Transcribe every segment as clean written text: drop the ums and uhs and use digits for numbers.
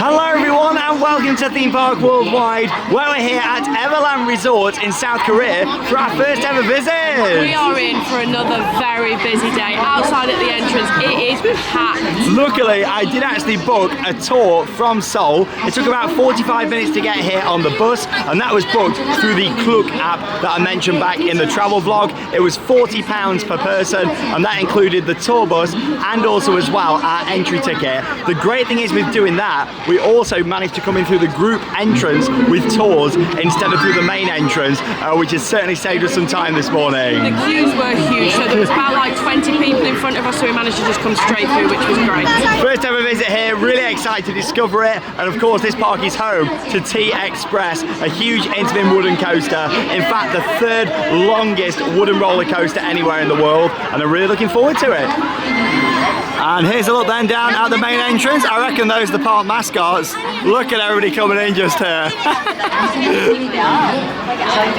Hello everyone and welcome to Theme Park Worldwide, where we're here at Everland Resort in South Korea for our first ever visit. We are in for another very busy day. Outside at the entrance, it is packed. Luckily, I did actually book a tour from Seoul. It took about 45 minutes to get here on the bus, and that was booked through the Klook app that I mentioned back in the travel vlog. It was £40 per person, and that included the tour bus and also as well our entry ticket. The great thing is with doing that, we also managed to come in through the group entrance with tours instead of through the main entrance, which has certainly saved us some time this morning. The queues were huge, so there was about like 20 people in front of us, so we managed to just come straight through, which was great. First ever visit here, really excited to discover it, and of course this park is home to T-Express, a huge intamin wooden coaster, in fact the third longest wooden roller coaster anywhere in the world, and I'm really looking forward to it. And here's a look then down at the main entrance. I reckon those are the park mascots. Look at everybody coming in just here.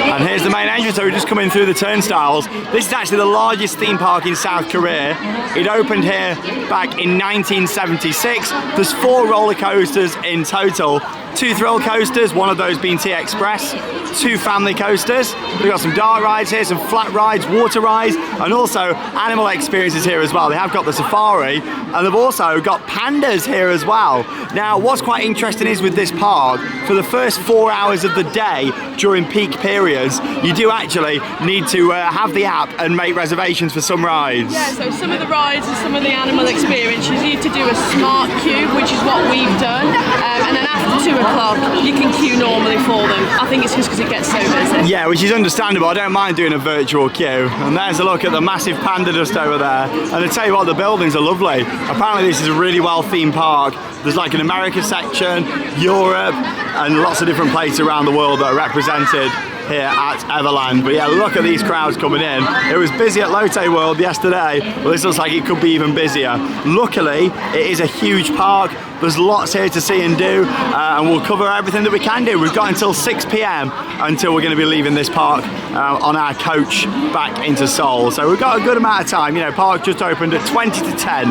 And here's the main entrance, so we're just coming through the turnstiles. This is actually the largest theme park in South Korea. It opened here back in 1976. There's 4 roller coasters in total. 2 thrill coasters, one of those being T-Express, 2 family coasters. We've got some dark rides here, some flat rides, water rides, and also animal experiences here as well. They have got the safari, and they've also got pandas here as well. Now, what's quite interesting is with this park, for the first 4 hours of the day during peak periods, you do actually need to have the app and make reservations for some rides. Yeah, so some of the rides and some of the animal experience, you need to do a smart queue, which is what we've done, and then after 2 o'clock, you can queue normally for them. I think it's just because it gets so busy. Yeah, which is understandable. I don't mind doing a virtual queue. And there's a look at the massive panda just over there. And I tell you what, the buildings are lovely. Apparently this is a really well-themed park. There's like an America section, Europe, and lots of different places around the world that are represented here at Everland. But yeah, look at these crowds coming in. It was busy at Lotte World yesterday, but this looks like it could be even busier. Luckily, it is a huge park. There's lots here to see and do, and we'll cover everything that we can do. We've got until 6 p.m. until we're going to be leaving this park on our coach back into Seoul. So we've got a good amount of time. You know, park just opened at 20 to 10,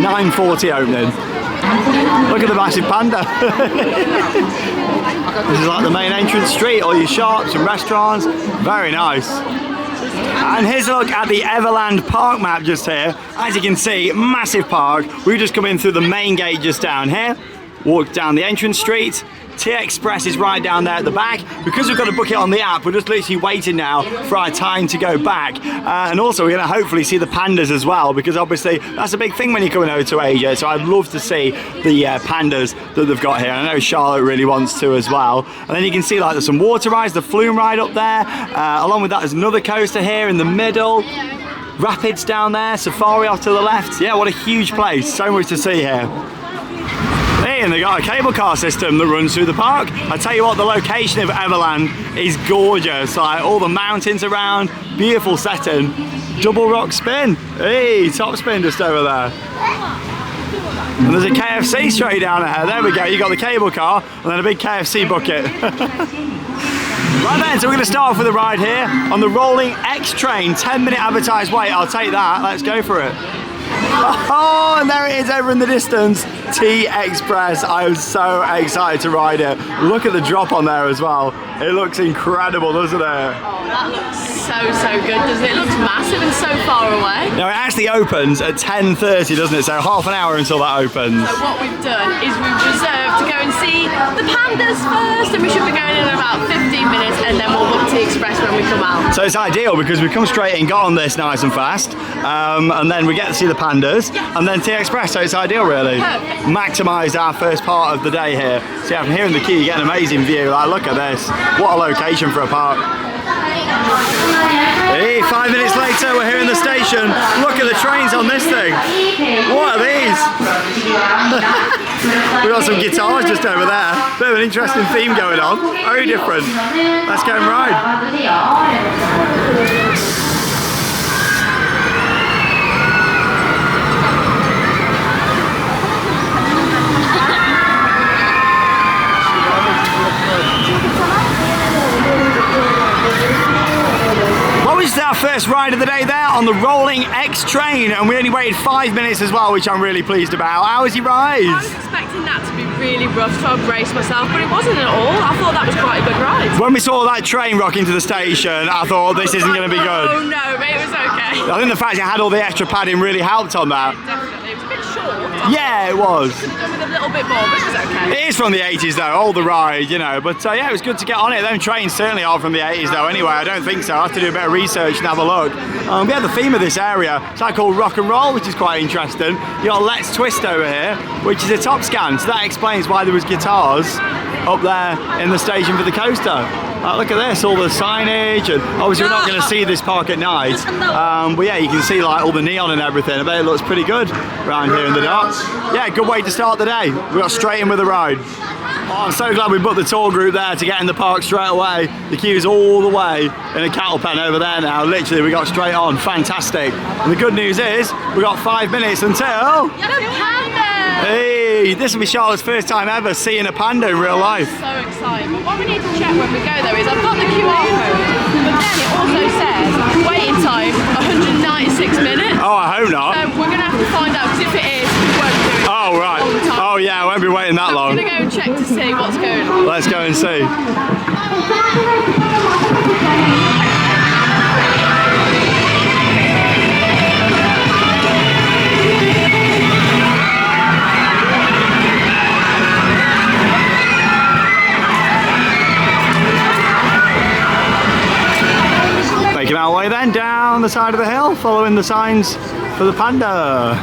9:40 opening. Look at the massive panda. This is like the main entrance street, all your shops and restaurants. Very nice. And here's a look at the Everland park map just here. As you can see, massive park. We've just come in through the main gate just down here. Walked down the entrance street. T-Express is right down there at the back. Because we've got to book it on the app, we're just literally waiting now for our time to go back. And also we're going to hopefully see the pandas as well, because obviously that's a big thing when you're coming over to Asia. So I'd love to see the pandas that they've got here. And I know Charlotte really wants to as well. And then you can see like there's some water rides, the flume ride up there. Along with that there's another coaster here in the middle. Rapids down there, safari off to the left. Yeah, what a huge place. So much to see here. And they got a cable car system that runs through the park. I tell you what, the location of Everland is gorgeous. Like all the mountains around, beautiful setting. Double rock spin. Hey, top spin just over there. And there's a KFC straight down there. There we go. You got the cable car and then a big KFC bucket. Right then, so we're going to start off with a ride here on the rolling X train. 10-minute advertised wait. I'll take that. Let's go for it. Oh, and there it is over in the distance. T-Express. I am so excited to ride it. Look at the drop on there as well. It looks incredible, doesn't it? Oh, that looks so good, doesn't it? It looks massive and so far away. Now it actually opens at 10:30, doesn't it? So half an hour until that opens. So what we've done is we've reserved to go and see the pandas first, and we should be going in about 15 minutes, and then we'll book T-Express when we come out. So it's ideal because we come straight in, got on this nice and fast, and then we get to see the pandas, and then T-Express, so it's ideal really. Perfect. Maximised our first part of the day here. So yeah, from here in the queue you get an amazing view. Like, look at this. What a location for a park. Hey, 5 minutes later we're here in the station. Look at the trains on this thing. What are these? We've got some guitars just over there. Bit of an interesting theme going on. Very different. Let's go and ride. Our first ride of the day there on the rolling X train, and we only waited 5 minutes as well, which I'm really pleased about. How was your ride? I was expecting that to be really rough, so I braced myself, but it wasn't at all. I thought that was quite a good ride. When we saw that train rock into the station, I thought this isn't going to be good. Oh no, but it was okay. I think the fact it had all the extra padding really helped on that. Definitely, it was a bit short. Yeah, it was. Could have done with a little bit more, but it was okay. It is from the 80s though, all the ride, you know, but yeah, it was good to get on it. Them trains certainly are from the 80s though anyway, I don't think so. I have to do a bit of research and have a look. We have the theme of this area, it's like called rock and roll, which is quite interesting. You got Let's Twist over here, which is a top scan, so that explains why there was guitars up there in the station for the coaster. Look at this, all the signage, and obviously we're not going to see this park at night, but yeah, you can see like all the neon and everything. I bet it looks pretty good around here in the dark. Yeah, good way to start the day. We got straight in with the ride. Oh, I'm so glad we booked the tour group there to get in the park straight away. The queue's all the way in a cattle pen over there now. Literally, we got straight on. Fantastic. And the good news is, we got 5 minutes until... Hey, this will be Charlotte's first time ever seeing a panda in real life. So excited. But what we need to check when we go though is I've got the QR code, but then it also says waiting time 196 minutes. Oh, I hope not. So we're going to have to find out, because if it is, we won't do it. Oh, right. Oh, yeah, I won't be waiting that long. I'm going to go and check to see what's going on. Let's go and see. Making our way then down the side of the hill, following the signs for the panda.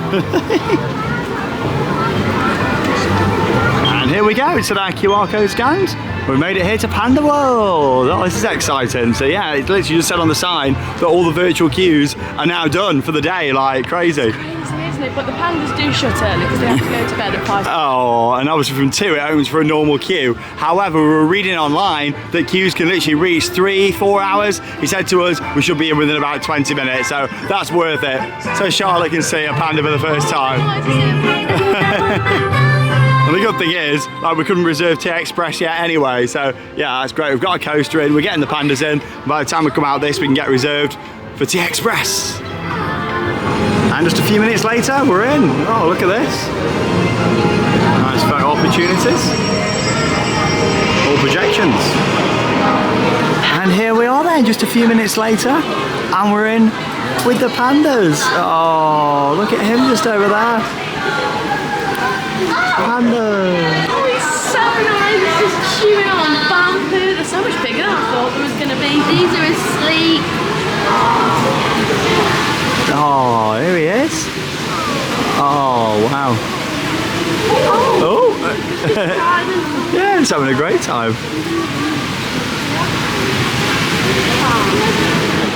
And here we go, it's our QR code scanned. We made it here to Panda World. Oh, this is exciting. So yeah, it literally just said on the sign that all the virtual queues are now done for the day, like crazy. Isn't it? But the pandas do shut early because they have to go to bed at 5. Oh, and obviously from 2 it opens for a normal queue. However, we were reading online that queues can literally reach 3-4 hours. He said to us we should be in within about 20 minutes, so that's worth it. So Charlotte can see a panda for the first time. And the good thing is, like, we couldn't reserve T Express yet anyway, so yeah, that's great. We've got a coaster in, we're getting the pandas in. By the time we come out of this, we can get reserved for T Express. And just a few minutes later, we're in. Oh, look at this. Nice photo opportunities. All projections. And here we are then, just a few minutes later, and we're in with the pandas. Oh, look at him just over there. Panda. Oh, he's so nice. He's just chewing on bamboo. They're so much bigger than I thought there was going to be. These are asleep. Oh, here he is. Oh, wow. Oh. Yeah, he's having a great time.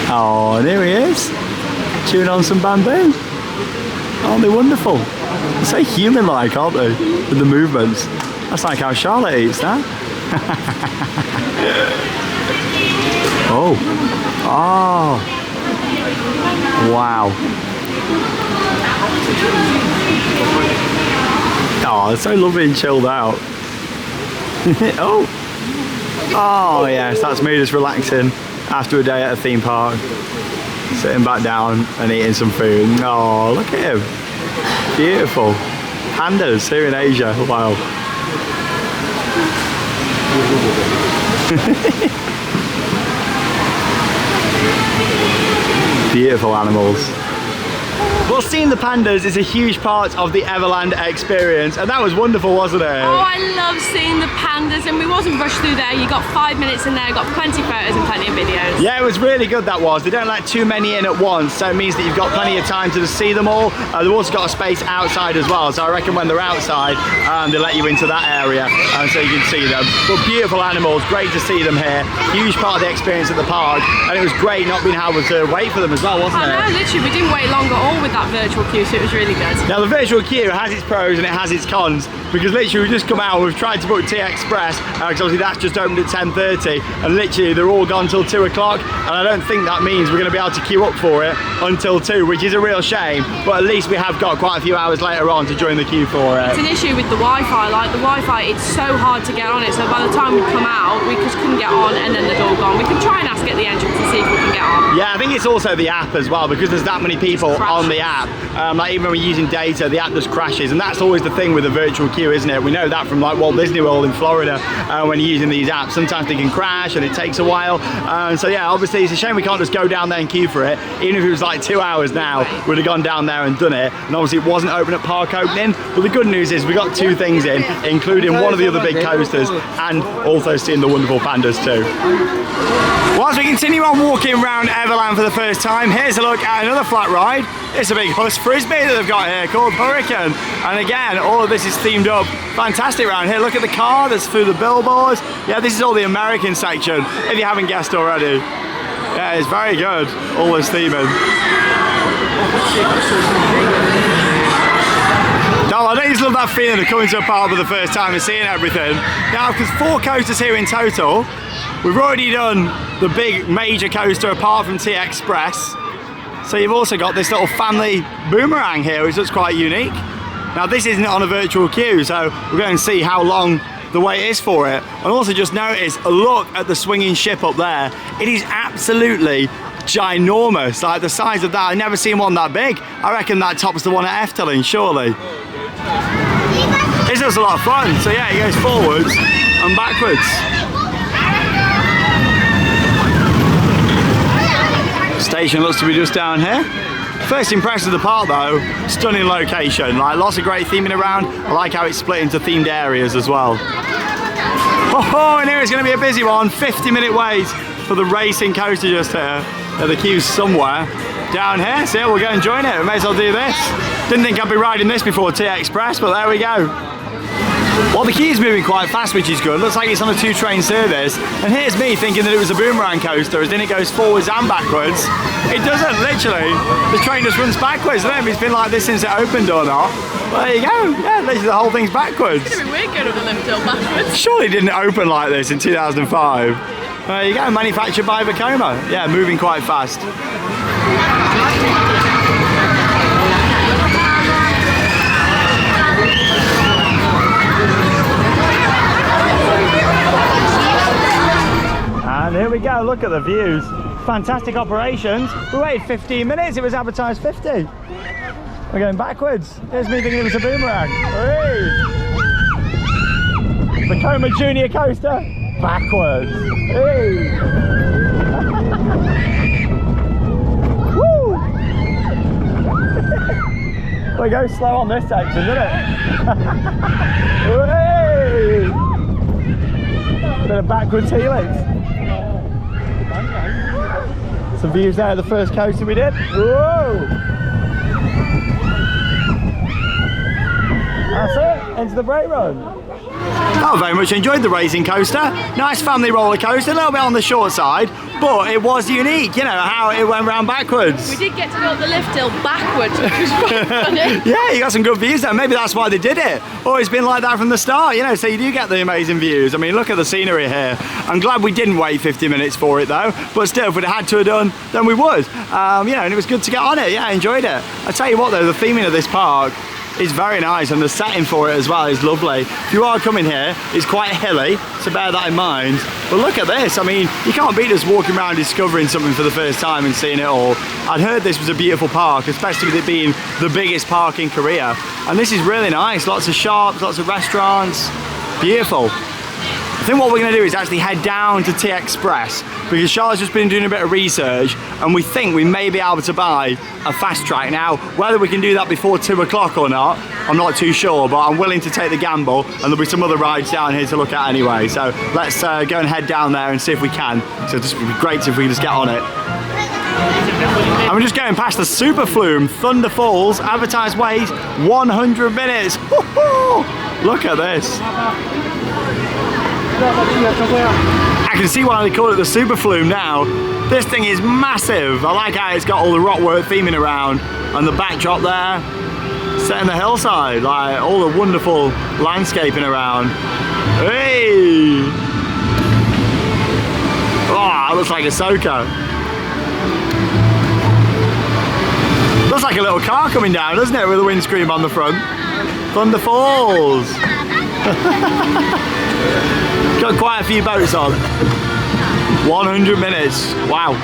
Oh, and here he is. Chewing on some bamboo. Aren't they wonderful? They're so human-like, aren't they? With the movements. That's like how Charlotte eats that. Oh. Oh. Wow. Oh, it's so lovely and chilled out. Oh. Oh, yes, that's me just relaxing after a day at a theme park. Sitting back down and eating some food. Oh, look at him. Beautiful. Pandas here in Asia. Wow. Beautiful animals. Well, seeing the pandas is a huge part of the Everland experience, and that was wonderful, wasn't it? Oh, I love seeing the pandas, and we wasn't rushed through there. You got 5 minutes in there, got plenty of photos and plenty of videos. Yeah, it was really good, that was. They don't let too many in at once, so it means that you've got plenty of time to just see them all. They've also got a space outside as well, so I reckon when they're outside, they let you into that area, so you can see them. But beautiful animals, great to see them here. Huge part of the experience at the park, and it was great not being able to wait for them as well, wasn't it? I know, literally, we didn't wait long at all with that virtual queue, so it was really good. Now the virtual queue has its pros and it has its cons, because literally we've just come out and we've tried to book T Express, because obviously that's just opened at 10:30, and literally they're all gone till 2 o'clock, and I don't think that means we're going to be able to queue up for it until 2, which is a real shame, but at least we have got quite a few hours later on to join the queue for it. It's an issue with the Wi-Fi, like the Wi-Fi, it's so hard to get on it, so by the time we come out, we just couldn't get on, and then they're all gone. We can try and ask at the entrance to see if we can get on. Yeah, I think it's also the app as well, because there's that many people on the app. Like even when we're using data, the app just crashes, and that's always the thing with a virtual queue. queue, isn't it? We know that from like Walt Disney World in Florida when you're using these apps. Sometimes they can crash and it takes a while. So yeah, obviously it's a shame we can't just go down there and queue for it. Even if it was like 2 hours now, we'd have gone down there and done it. And obviously it wasn't open at park opening. But the good news is we got 2 things in, including one of the other big coasters and also seeing the wonderful pandas too. Well, as we continue on walking around Everland for the first time, here's a look at another flat ride. It's a big Huss Frisbee that they've got here called Hurricane. And again, all of this is themed up. Fantastic around here. Look at the car that's through the billboards. Yeah, this is all the American section, if you haven't guessed already. Yeah, it's very good, all this theming. No, I just love that feeling of coming to a park for the first time and seeing everything. Now, because 4 coasters here in total, we've already done the big major coaster apart from T-Express. So you've also got this little family boomerang here, which looks quite unique. Now this isn't on a virtual queue, so we're going to see how long the wait is for it. And also just notice, look at the swinging ship up there. It is absolutely ginormous, like the size of that. I've never seen one that big. I reckon that tops the one at Efteling, surely. It's just a lot of fun. So yeah, it goes forwards and backwards. Station looks to be just down here. First impression of the park though, stunning location, like lots of great theming around. I like how it's split into themed areas as well. Oh, and here it's going to be a busy one. 50-minute wait for the racing coaster just here. The queue's somewhere down here, so yeah, we'll go and join it. We may as well do this. Didn't think I'd be riding this before T-Express, but there we go. Well, the queue's moving quite fast, which is good. Looks like it's on a 2-train service. And here's me thinking that it was a boomerang coaster, as in it goes forwards and backwards. It doesn't, literally. The train just runs backwards. I don't know if it's been like this since it opened or not. Well, there you go. Yeah, literally the whole thing's backwards. It's going to be weird going up the lift hill backwards. Surely it didn't open like this in 2005. There you go, manufactured by Vekoma. Yeah, moving quite fast. And here we go, look at the views. Fantastic operations. We waited 15 minutes, it was advertised 50. We're going backwards. Here's me thinking it was a boomerang. Hey. Vekoma Junior Coaster, backwards. Hey. Woo! We go slow on this section, doesn't it? Hey. Bit of backwards helix. Some views there of the first coaster we did. Whoa! That's it, into the brake run. I very much enjoyed the racing coaster. Nice family roller coaster, a little bit on the short side, but it was unique, you know, how it went round backwards. We did get to go up the lift hill backwards, which was quite funny. Yeah, you got some good views there. Maybe that's why they did it. Always been like that from the start, you know, so you do get the amazing views. I mean, look at the scenery here. I'm glad we didn't wait 50 minutes for it though, but still, if we'd had to have done, then we would. You know, and it was good to get on it. Yeah, I enjoyed it. I tell you what though, the theming of this park is very nice, and the setting for it as well is lovely. If you are coming here, it's quite hilly, so bear that in mind. But look at this, I mean, you can't beat us walking around discovering something for the first time and seeing it all. I'd heard this was a beautiful park, especially with it being the biggest park in Korea. And this is really nice, lots of shops, lots of restaurants, beautiful. I think what we're going to do is actually head down to T-Express, because Charlotte's just been doing a bit of research and we think we may be able to buy a fast track. Now, whether we can do that before 2 o'clock or not, I'm not too sure, but I'm willing to take the gamble, and there'll be some other rides down here to look at anyway. So let's go and head down there and see if we can. So this would be great if we can just get on it. And we're just going past the super flume, Thunder Falls, advertised wait 100 minutes. Look at this. I can see why they call it the super flume now. This thing is massive. I like how it's got all the rockwork theming around and the backdrop there, set in the hillside, like all the wonderful landscaping around. Hey! Oh, it looks like a soaker. Looks like a little car coming down, doesn't it, with the windscreen on the front. Thunder Falls. Got quite a few boats on. 100 minutes. Wow.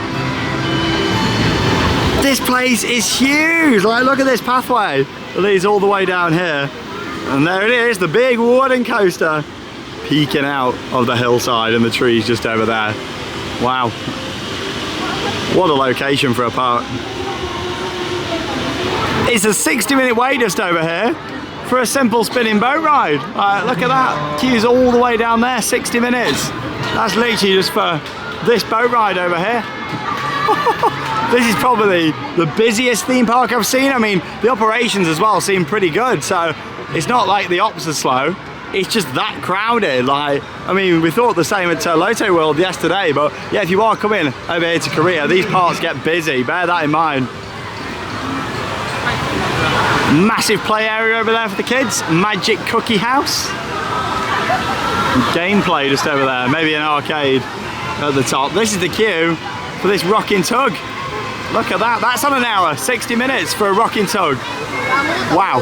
This place is huge. Like, look at this pathway. It leads all the way down here. And there it is, the big wooden coaster peeking out of the hillside and the trees just over there. Wow. What a location for a park. It's a 60-minute wait just over here for a simple spinning boat ride. Look at that. Queue's all the way down there, 60 minutes. That's literally just for this boat ride over here. This is probably the busiest theme park I've seen. I mean, the operations as well seem pretty good, so it's not like the ops are slow. It's just that crowded. Like, I mean, we thought the same at Lotte World yesterday, but yeah, if you are coming over here to Korea, these parks get busy. Bear that in mind. Massive play area over there for the kids. Magic cookie house. Gameplay just over there. Maybe an arcade at the top. This is the queue for this rocking tug. Look at that. That's on an hour. 60 minutes for a rocking tug. Wow.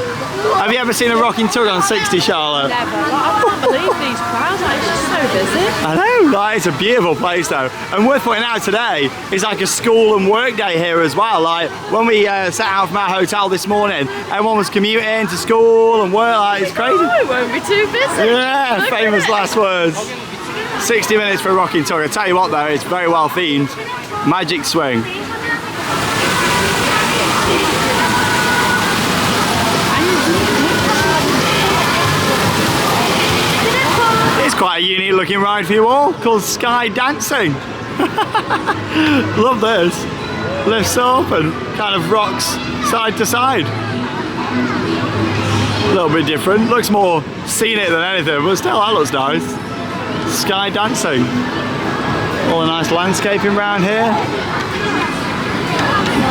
Have you ever seen a rocking tug on 60, Charlotte? Never. I can't believe these crowds. It's just so busy. I know. Like, it's a beautiful place though. And worth pointing out today, it's like a school and work day here as well. Like when we set out from our hotel this morning, everyone was commuting to school and work. Like, it's crazy. Oh, it won't be too busy. Yeah, Look famous last words. 60 minutes for a rocking tug. I tell you what though, it's very well themed. Magic swing. It's quite a unique looking ride for you all, called Sky Dancing. Love this. Lifts up and kind of rocks side to side. A little bit different, looks more scenic than anything, but still that looks nice. Sky Dancing. All the nice landscaping around here.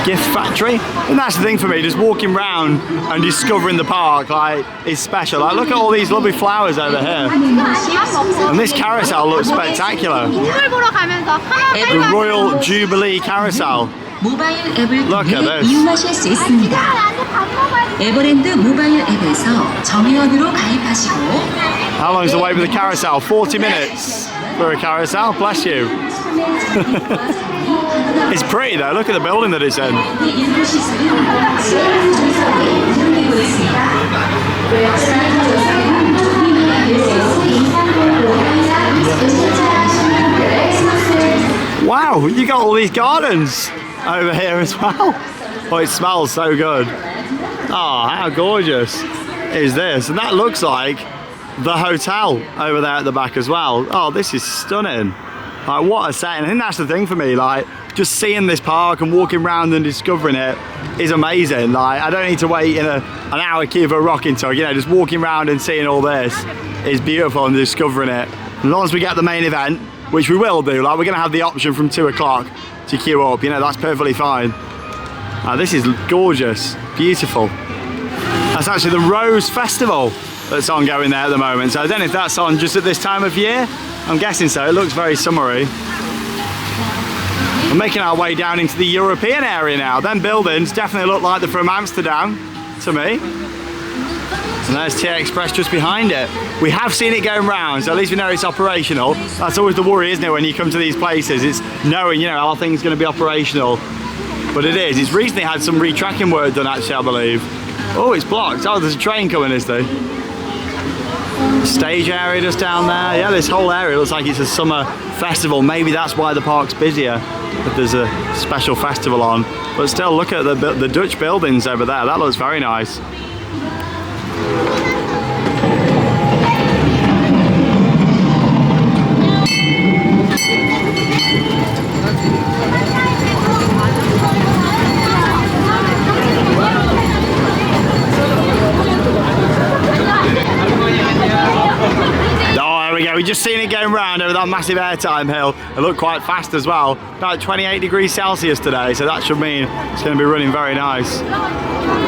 Gift factory. And that's the thing for me, just walking around and discovering the park, like, is special. Like, look at all these lovely flowers over here. And this carousel looks spectacular. The Royal Jubilee Carousel. Look at this. 이용하실 수 있습니다. 에버랜드 모바일 앱에서 정회원으로 가입하시고 How long is the wait for the carousel? 40 minutes for a carousel? Bless you. It's pretty though, look at the building that it's in. Wow, you got all these gardens over here as well. Oh, it smells so good. Oh, how gorgeous is this? And that looks like the hotel over there at the back as well. Oh, this is stunning. Like, what a setting. I think that's the thing for me, like, just seeing this park and walking around and discovering it is amazing. Like, I don't need to wait in an hour queue for a rocking tug, you know, just walking around and seeing all this is beautiful and discovering it. As long as we get the main event, which we will do, like, we're gonna have the option from 2 o'clock to queue up, you know, that's perfectly fine. This is gorgeous, beautiful. That's actually the Rose Festival that's ongoing there at the moment, so I don't know if that's on just at this time of year. I'm guessing so, it looks very summery. We're making our way down into the European area now. Them buildings definitely look like they're from Amsterdam to me. And there's TX Express just behind it. We have seen it going round, so at least we know it's operational. That's always the worry, isn't it, when you come to these places? It's knowing, you know, how things are going to be operational. But it is. It's recently had some retracking work done, actually, I believe. Oh, it's blocked. Oh, there's a train coming, is there? Stage area just down there. Yeah, this whole area looks like it's a summer festival. Maybe that's why the park's busier, if there's a special festival on. But still, look at the Dutch buildings over there. That looks very nice. We've just seen it going round over that massive airtime hill. It looked quite fast as well. About 28 degrees Celsius today, so that should mean it's going to be running very nice.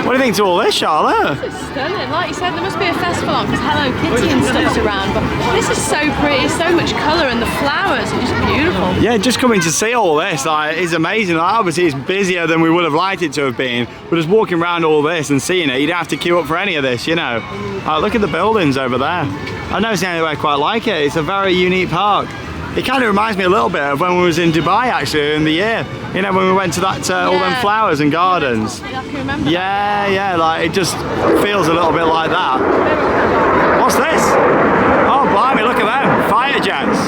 What do you think to all this, Charlotte? This is stunning. Like you said, there must be a festival on because Hello Kitty and stuff's around, but this is so pretty, so much colour, and the flowers are just beautiful. Yeah, just coming to see all this is amazing. Like, obviously it's busier than we would have liked it to have been, but just walking around all this and seeing it, you don't have to queue up for any of this, you know. Look at the buildings over there. I've never seen anywhere quite like it. It's a very unique park. It kind of reminds me a little bit of when we was in Dubai actually in the year. You know, when we went to that all them flowers and gardens. I can remember. Yeah, like it just feels a little bit like that. What's this? Oh, blimey, look at them, fighter jets.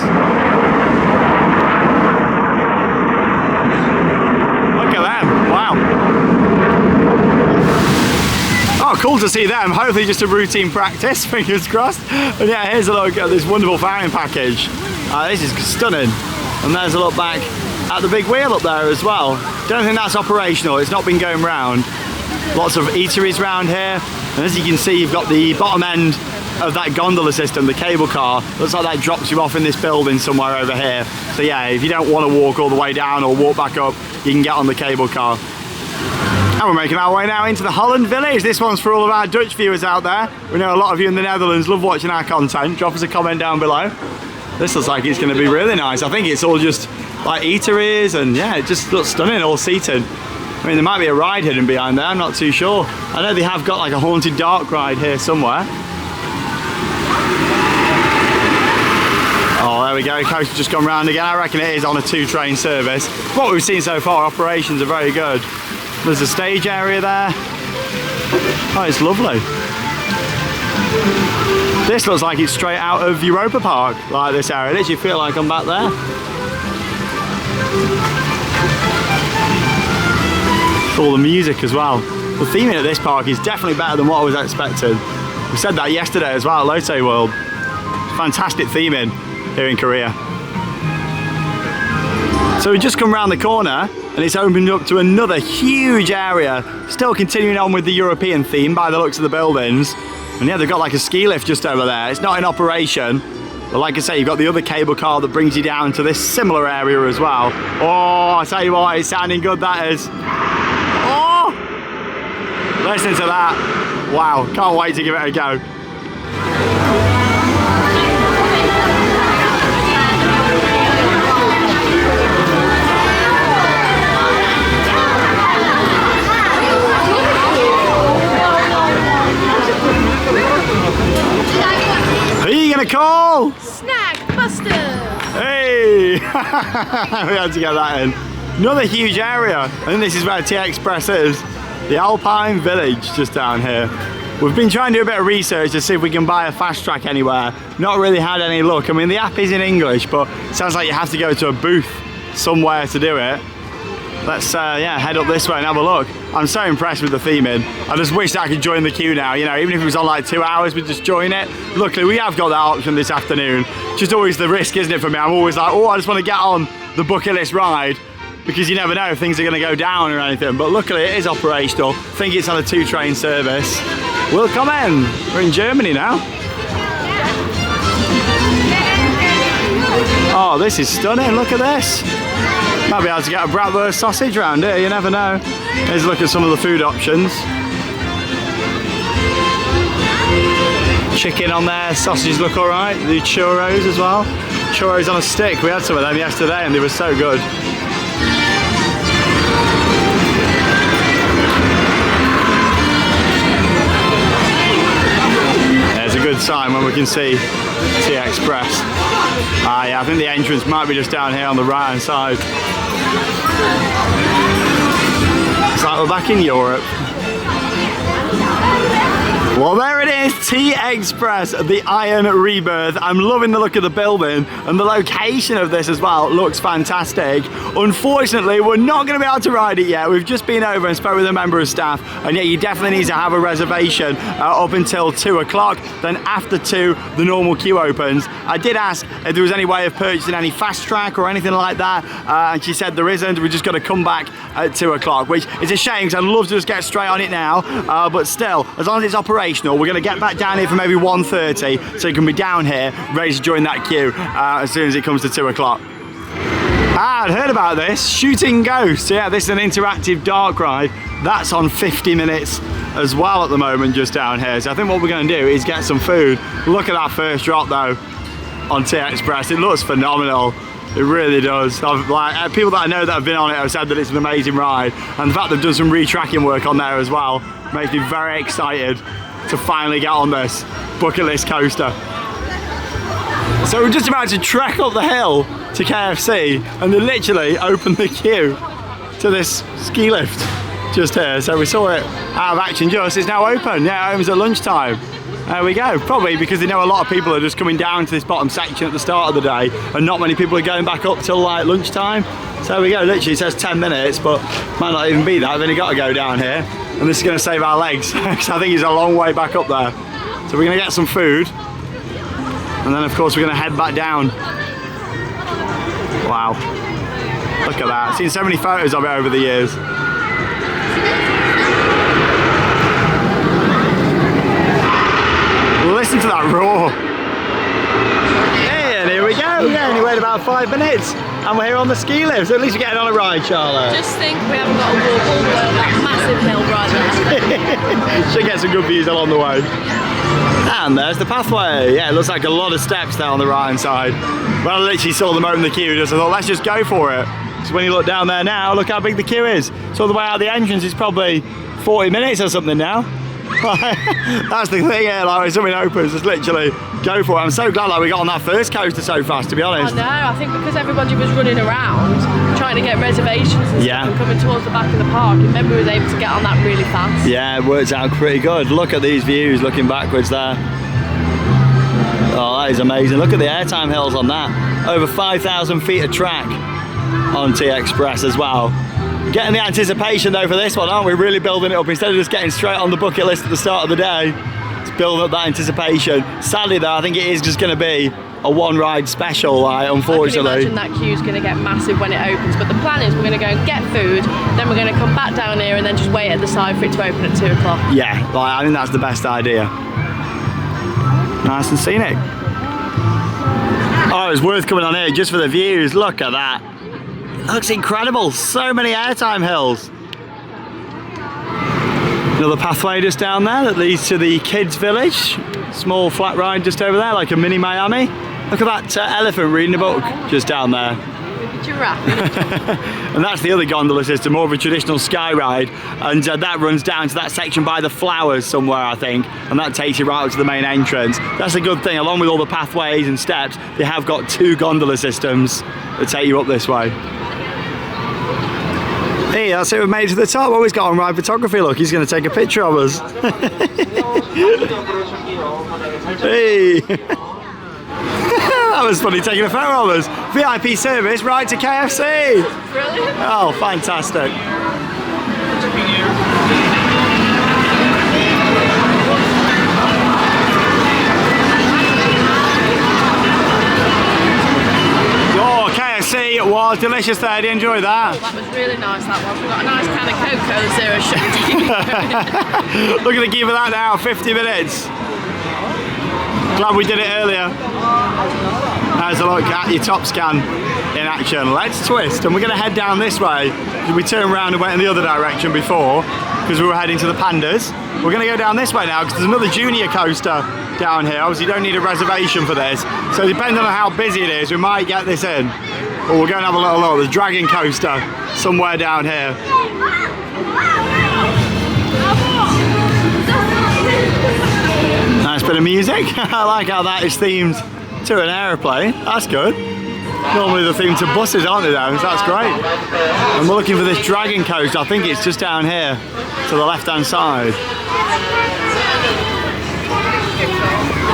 Look at them, wow. Oh, cool to see them. Hopefully just a routine practice, fingers crossed. And yeah, here's a look at this wonderful firing package. This is stunning. And there's a look back at the big wheel up there as well. Don't think that's operational, it's not been going round. Lots of eateries round here. And as you can see, you've got the bottom end of that gondola system, the cable car. Looks like that drops you off in this building somewhere over here. So yeah, if you don't want to walk all the way down or walk back up, you can get on the cable car. And we're making our way now into the Holland Village. This one's for all of our Dutch viewers out there. We know a lot of you in the Netherlands love watching our content. Drop us a comment down below. This looks like it's going to be really nice. I think it's all just like eateries and yeah, it just looks stunning, all seated. I mean, there might be a ride hidden behind there, I'm not too sure. I know they have got like a haunted dark ride here somewhere. Oh, there we go, coach has just gone round again. I reckon it is on a 2-train service. What we've seen so far, operations are very good. There's a stage area there. Oh, it's lovely. This looks like it's straight out of Europa Park, like this area. It literally feel like I'm back there. All the music as well. The theming at this park is definitely better than what I was expecting. We said that yesterday as well at Lotte World. Fantastic theming here in Korea. So we just come round the corner and it's opened up to another huge area. Still continuing on with the European theme by the looks of the buildings. And yeah, they've got like a ski lift just over there. It's not in operation. But like I say, you've got the other cable car that brings you down to this similar area as well. Oh, I tell you what, it's sounding good, that is. Oh! Listen to that. Wow, can't wait to give it a go. Who are you gonna call? Snack Buster! Hey! We had to get that in. Another huge area. I think this is where T Express is. The Alpine Village, just down here. We've been trying to do a bit of research to see if we can buy a fast track anywhere. Not really had any luck. I mean, the app is in English, but it sounds like you have to go to a booth somewhere to do it. Let's yeah, head up this way and have a look. I'm so impressed with the theming. I just wish that I could join the queue now. You know, even if it was on like 2 hours, we'd just join it. Luckily, we have got that option this afternoon. Just always the risk, isn't it, for me? I'm always like, oh, I just want to get on the bucket list ride, because you never know if things are going to go down or anything. But luckily, it is operational. I think it's on a 2-train service. We'll come in. We're in Germany now. Oh, this is stunning. Look at this. Might be able to get a bratwurst sausage around here, you never know. Here's a look at some of the food options. Chicken on there, sausages look alright. The churros as well. Churros on a stick, we had some of them yesterday and they were so good. There's a good sign when we can see T Express. Yeah, I think the entrance might be just down here on the right hand side. It's like we're back in Europe. Well, there it is, T Express, the Iron Rebirth. I'm loving the look of the building, and the location of this as well looks fantastic. Unfortunately, we're not going to be able to ride it yet. We've just been over and spoke with a member of staff, and yeah, you definitely need to have a reservation up until 2 o'clock. Then after 2, the normal queue opens. I did ask if there was any way of purchasing any fast track or anything like that, and she said there isn't. We just got to come back at 2 o'clock, which is a shame because I'd love to just get straight on it now, but still, as long as it's operational, we're going to get back down here for maybe 1:30, so you can be down here ready to join that queue as soon as it comes to 2 o'clock. I'd heard about this, Shooting Ghosts. Yeah, this is an interactive dark ride. That's on 50 minutes as well at the moment, just down here. So I think what we're going to do is get some food. Look at that first drop though on T Express. It looks phenomenal. It really does. People that I know that have been on it have said that it's an amazing ride, and the fact they've done some retracking work on there as well makes me very excited to finally get on this bucket list coaster. So we're just about to trek up the hill to KFC and they literally opened the queue to this ski lift just here. So we saw it out of action just. It's now open. Yeah, it opens at lunchtime. There we go. Probably because they know a lot of people are just coming down to this bottom section at the start of the day and not many people are going back up till like lunchtime. So there we go. Literally it says 10 minutes, but might not even be that. We've only got to go down here and this is going to save our legs because I think it's a long way back up there. So we're going to get some food and then of course we're going to head back down. Wow. Look at that. I've seen so many photos of it over the years. Listen to that roar. Hey, and here we go. We only wait about 5 minutes and we're here on the ski lift. So at least we're getting on a ride, Charlotte. Just think we haven't got to walk all the way up that massive hill right there. Should get some good views along the way. And there's the pathway. Yeah, it looks like a lot of steps there on the right hand side. Well, I literally saw them open the queue, just I thought, let's just go for it. So when you look down there now, look how big the queue is. So the way out of the entrance is probably 40 minutes or something now. That's the thing here, like when something opens, just literally go for it. I'm so glad like we got on that first coaster so fast, to be honest. I know, I think because everybody was running around trying to get reservations and stuff and coming towards the back of the park, and remember we was able to get on that really fast. Yeah, it works out pretty good. Look at these views looking backwards there. Oh, that is amazing. Look at the airtime hills on that. Over 5,000 feet of track on T-Express as well. Getting the anticipation though for this one, aren't we? Really building it up instead of just getting straight on the bucket list at the start of the day. It's building up that anticipation. Sadly though, I think it is just going to be a one ride special, like, unfortunately. I can imagine that queue's going to get massive when it opens, but the plan is we're going to go and get food, then we're going to come back down here and then just wait at the side for it to open at 2 o'clock. Yeah, like, I think that's the best idea. Nice and scenic. Oh, it's worth coming on here just for the views. Look at that. Looks incredible. So many airtime hills. Another pathway just down there that leads to the kids village. Small flat ride just over there, like a mini Miami. Look at that elephant reading a book just down there. Giraffe. And that's the other gondola system, more of a traditional sky ride, and that runs down to that section by the flowers somewhere, I think, and that takes you right up to the main entrance. That's a good thing. Along with all the pathways and steps, they have got 2 gondola systems that take you up this way. Hey, that's it, we've made it to the top. Always got on ride photography. Look, he's going to take a picture of us. Hey. That was funny, taking a photo of us. VIP service right to KFC. Brilliant. Oh, fantastic. Oh, KFC was delicious there. Did you enjoy that? Oh, that was really nice, that one. We've got a nice can of cocoa, zero sugar. Look at the queue for that now, 50 minutes. Glad we did it earlier. There's a look at your top scan in action. Let's twist, and we're going to head down this way. We turned around and went in the other direction before because we were heading to the Pandas. We're going to go down this way now because there's another junior coaster down here. Obviously you don't need a reservation for this, so depending on how busy it is we might get this in. But we'll go and have a little look. There's a dragon coaster somewhere down here. Nice bit of music. I like how that is themed to an aeroplane. That's good. Normally they're themed to buses, aren't they though? So that's great. And we're looking for this dragon coaster. I think it's just down here to the left hand side.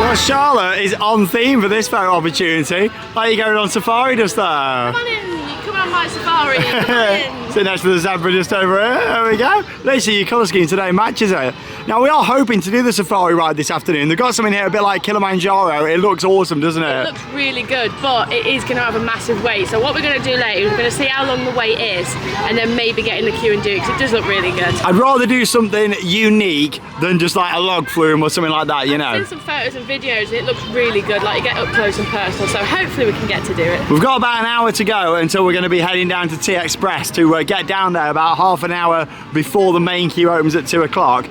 Well, Charlotte is on theme for this photo opportunity. Are you going on safari just there? Come on in. Come on my safari. Come on in. Sit next to the zebra just over here. There we go. Let's see, your colour scheme today matches it. Now we are hoping to do the safari ride this afternoon. They've got something here a bit like Kilimanjaro. It looks awesome, doesn't it? It looks really good, but it is going to have a massive wait. So what we're going to do later is we're going to see how long the wait is and then maybe get in the queue and do it because it does look really good. I'd rather do something unique than just like a log flume or something like that, you know. I've seen some photos and videos and it looks really good, like you get up close and personal, so hopefully we can get to do it. We've got about an hour to go until we're going to be heading down to T-Express to get down there about half an hour before the main queue opens at 2 o'clock.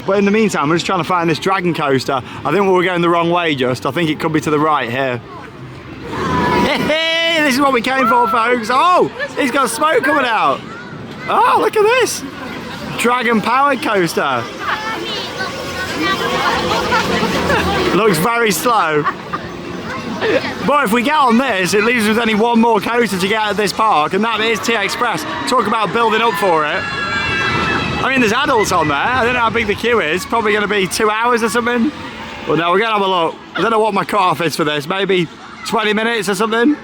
But in the meantime, we're just trying to find this dragon coaster. I think we're going the wrong way just. I think it could be to the right here. Hey, this is what we came for, folks. Oh, it's got smoke coming out. Oh, look at this. Dragon powered coaster. Looks very slow. But if we get on this, it leaves us with only one more coaster to get out of this park, and that is T-Express. Talk about building up for it. I mean, there's adults on there. I don't know how big the queue is. Probably going to be 2 hours or something. Well, no, we're going to have a look. I don't know what my cut-off is for this. Maybe 20 minutes or something.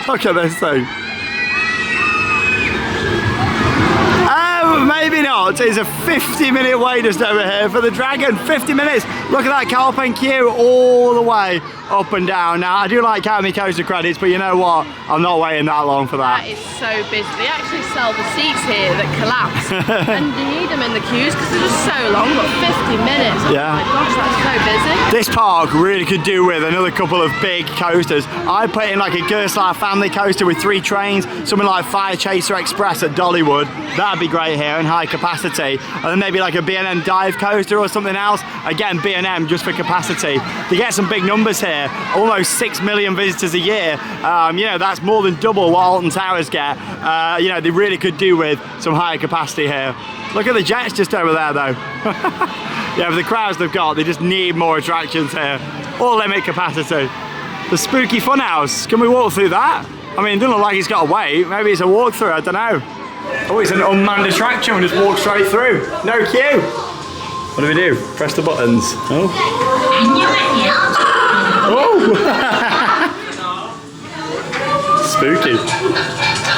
Look at this thing. Oh, maybe not. It's a 50-minute wait just over here for the Dragon. 50 minutes. Look at that Calpen queue all the way up and down. Now, I do like counting my coaster credits, but you know what? I'm not waiting that long for that. That is so busy. They actually sell the seats here that collapse, and you need them in the queues because they're just so long. But 50 minutes. Oh my gosh, that's so busy. This park really could do with another couple of big coasters. I put in like a Gerstlauer family coaster with 3 trains, something like Fire Chaser Express at Dollywood. That'd be great here in high capacity. And then maybe like a B&M dive coaster or something else. Again, B&M just for capacity. To get some big numbers here, almost 6 million visitors a year. You know, that's more than double what Alton Towers get. You know, they really could do with some higher capacity here. Look at the jets just over there though. Yeah, with the crowds they've got, they just need more attractions here. Or limit capacity. The Spooky Funhouse, can we walk through that? I mean, it doesn't look like it's got a wait. Maybe it's a walkthrough, I don't know. Oh, it's an unmanned attraction, we just walk straight through. No queue. What do we do? Press the buttons. Oh. Oh. Spooky.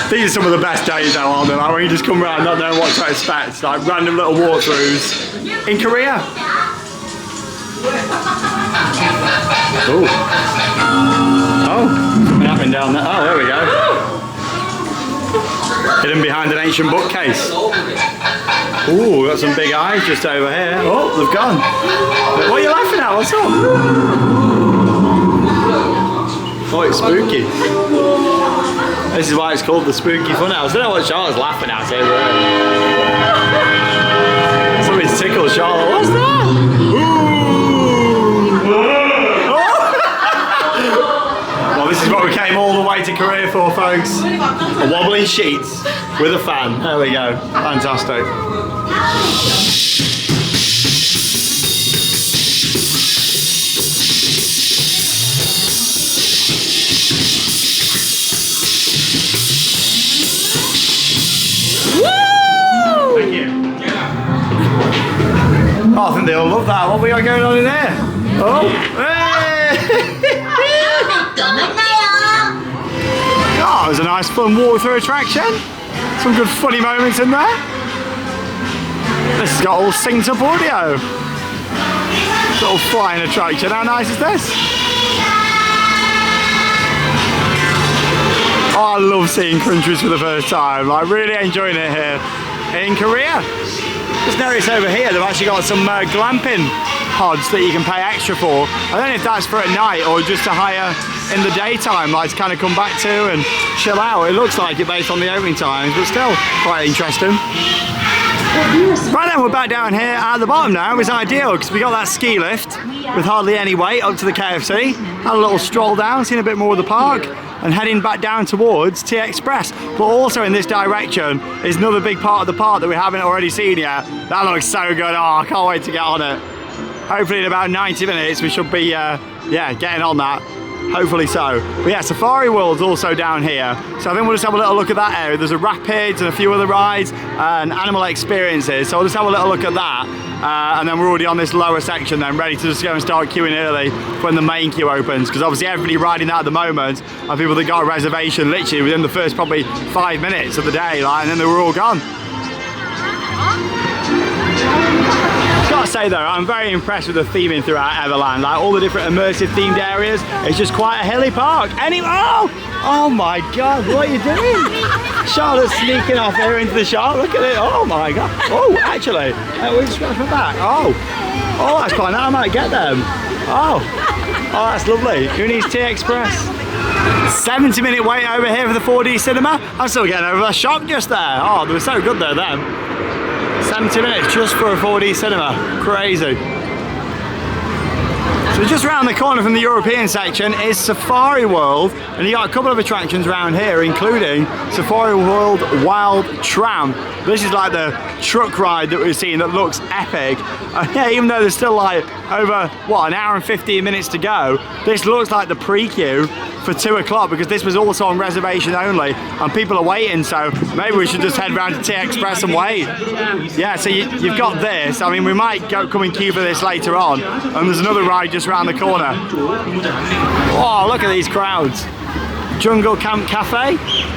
These are some of the best days though, aren't they? Like when you just come around not knowing what to expect. Like random little walkthroughs. In Korea. Oh. Oh. Something happening down there. Oh, there we go. Hidden behind an ancient bookcase. Ooh, got some big eyes just over here. Oh, they've gone. What are you laughing at? What's up? Oh, it's spooky. This is why it's called the Spooky Funhouse. I don't know what Charlotte's laughing at here. Something's tickled Charlotte. What's that? Well, this is what we came all the way to Korea for, folks. A wobbling sheets with a fan. There we go. Fantastic. Thank you. Oh, I think they all love that. What we got going on in there? Oh, hey! Oh, it was a nice fun walk-through attraction. Some good funny moments in there. This has got all synced up audio. Little flying attraction. How nice is this? Oh, I love seeing countries for the first time. Like, really enjoying it here in Korea. Just notice over here they've actually got some glamping pods that you can pay extra for. I don't know if that's for at night or just to hire in the daytime, like to kind of come back to and chill out. It looks like it based on the opening times, but still quite interesting. Right then, we're back down here at the bottom now. It was ideal because we got that ski lift with hardly any weight up to the KFC. Had a little stroll down, seen a bit more of the park, and heading back down towards T-Express. But also in this direction is another big part of the park that we haven't already seen yet. That looks so good. Oh, I can't wait to get on it. Hopefully in about 90 minutes we should be yeah, getting on that. Hopefully so. But yeah, Safari World's also down here. So I think we'll just have a little look at that area. There's a rapids and a few other rides and animal experiences. So we'll just have a little look at that. And then we're already on this lower section then, ready to just go and start queuing early when the main queue opens. Because obviously everybody riding that at the moment are people that got a reservation literally within the first probably 5 minutes of the day, like, and then they were all gone. Gotta say though, I'm very impressed with the theming throughout Everland. Like all the different immersive themed areas, it's just quite a hilly park. Oh my God, what are you doing? Charlotte's sneaking off here into the shop. Look at it. Oh my God. Oh, actually, we scratch my back. Oh, that's quite nice. I might get them. Oh, that's lovely. Who needs T-Express? 70-minute wait over here for the 4D cinema. I'm still getting over a shock just there. Oh, they were so good though then. 70 minutes just for a 4D cinema. Crazy. So just around the corner from the European section is Safari World, and you got a couple of attractions around here, including Safari World Wild Tram. This is like the truck ride that we've seen that looks epic. Yeah, even though there's still like over, what, an hour and 15 minutes to go, this looks like the pre-queue for 2 o'clock, because this was also on reservation only and people are waiting, so maybe we should just head round to T-Express and wait. Yeah, so you've got this. I mean, we might come and queue for this later on, and there's another ride just around the corner. Oh, look at these crowds. Jungle Camp Cafe,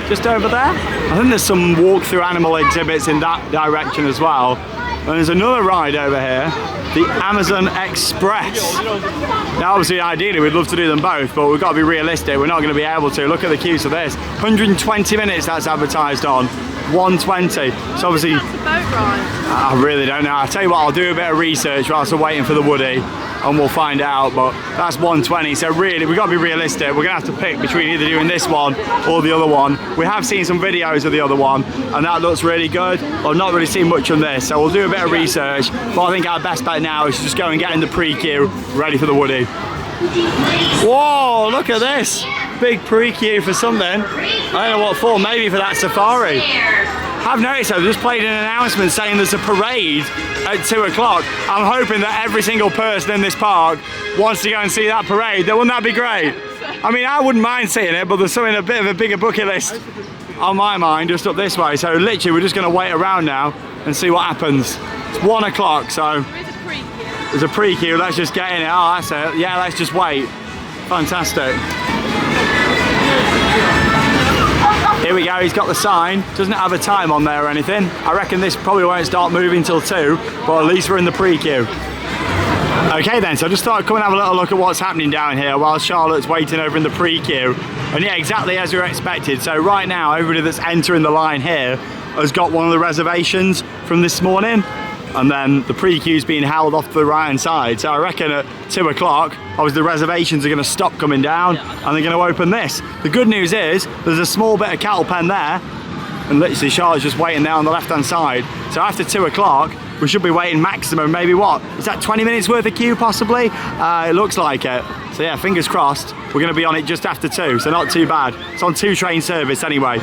just over there. I think there's some walk-through animal exhibits in that direction as well. And there's another ride over here, the Amazon Express. Now obviously ideally we'd love to do them both, but we've got to be realistic, we're not going to be able to. Look at the queues for this. 120 minutes that's advertised on. 120. So obviously, That's a boat ride. I really don't know. I'll tell you what, I'll do a bit of research whilst we're waiting for the Woody and we'll find out, but that's 120, so really we've got to be realistic. We're gonna have to pick between either doing this one or the other one. We have seen some videos of the other one and that looks really good. I've not really seen much on this, so we'll do a bit of research, but I think our best bet now is to just go and get in the pre-queue ready for the Woody. Whoa, look at this big pre-queue for something. I don't know what for, maybe for that safari. I've noticed though, they just played an announcement saying there's a parade at 2 o'clock. I'm hoping that every single person in this park wants to go and see that parade. Wouldn't that be great? I mean, I wouldn't mind seeing it, but there's something a bit of a bigger bucket list on my mind just up this way. So literally we're just going to wait around now and see what happens. It's 1 o'clock, so there's a pre-queue. Let's just get in it. Oh, that's it. Yeah, let's just wait. Fantastic. Here we go, he's got the sign. Doesn't have a time on there or anything. I reckon this probably won't start moving till 2, but at least we're in the pre-queue. Okay then, so I just thought I'd come and have a little look at what's happening down here while Charlotte's waiting over in the pre-queue. And yeah, exactly as we were expected. So right now, everybody that's entering the line here has got one of the reservations from this morning. And then the pre-queue's being held off to the right hand side. So I reckon at 2 o'clock, obviously the reservations are going to stop coming down and they're going to open this. The good news is there's a small bit of cattle pen there, and literally Charlotte's just waiting there on the left hand side. So after 2 o'clock, we should be waiting maximum, maybe what? Is that 20 minutes worth of queue possibly? It looks like it. So yeah, fingers crossed. We're going to be on it just after 2, so not too bad. It's on 2 train service anyway.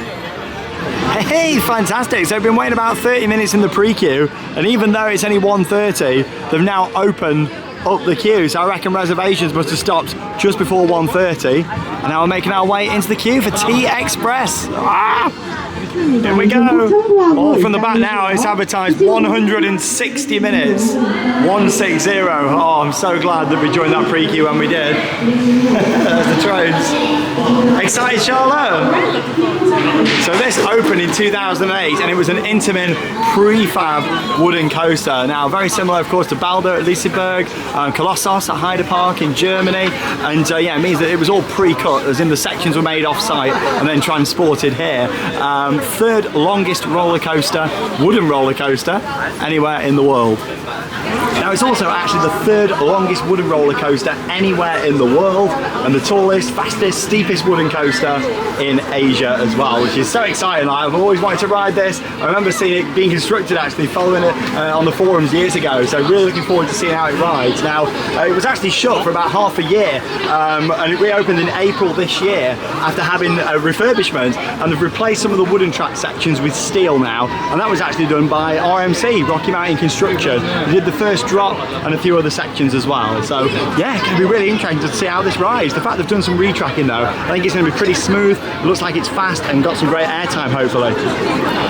Hey, fantastic. So we've been waiting about 30 minutes in the pre-queue, and even though it's only 1:30, they've now opened up the queue. So I reckon reservations must have stopped just before 1:30, and now we're making our way into the queue for T-Express. Here we go. All from the back now, it's advertised 160 minutes. 160. Oh, I'm so glad that we joined that pre-queue when we did. There's the trains. Excited, Charlotte? So this opened in 2008 and it was an Intamin prefab wooden coaster. Now very similar of course to Balder at Liseberg, Kolossos at Heide Park in Germany, and yeah, it means that it was all pre-cut, as in the sections were made off-site and then transported here. Third longest roller coaster, wooden roller coaster, anywhere in the world. Now it's also actually the third longest wooden roller coaster anywhere in the world, and the tallest, fastest, steepest wooden coaster in Asia as well, which is so exciting. I've always wanted to ride this. I remember seeing it being constructed actually, following it on the forums years ago, so really looking forward to seeing how it rides. Now it was actually shut for about half a year, and it reopened in April this year after having a refurbishment, and they've replaced some of the wooden track sections with steel now, and that was actually done by RMC, Rocky Mountain Construction. They did the first drop and a few other sections as well, so yeah, it's going to be really interesting to see how this rides. The fact they've done some retracking though, I think it's going to be pretty smooth. It looks like it's fast and got some great airtime hopefully.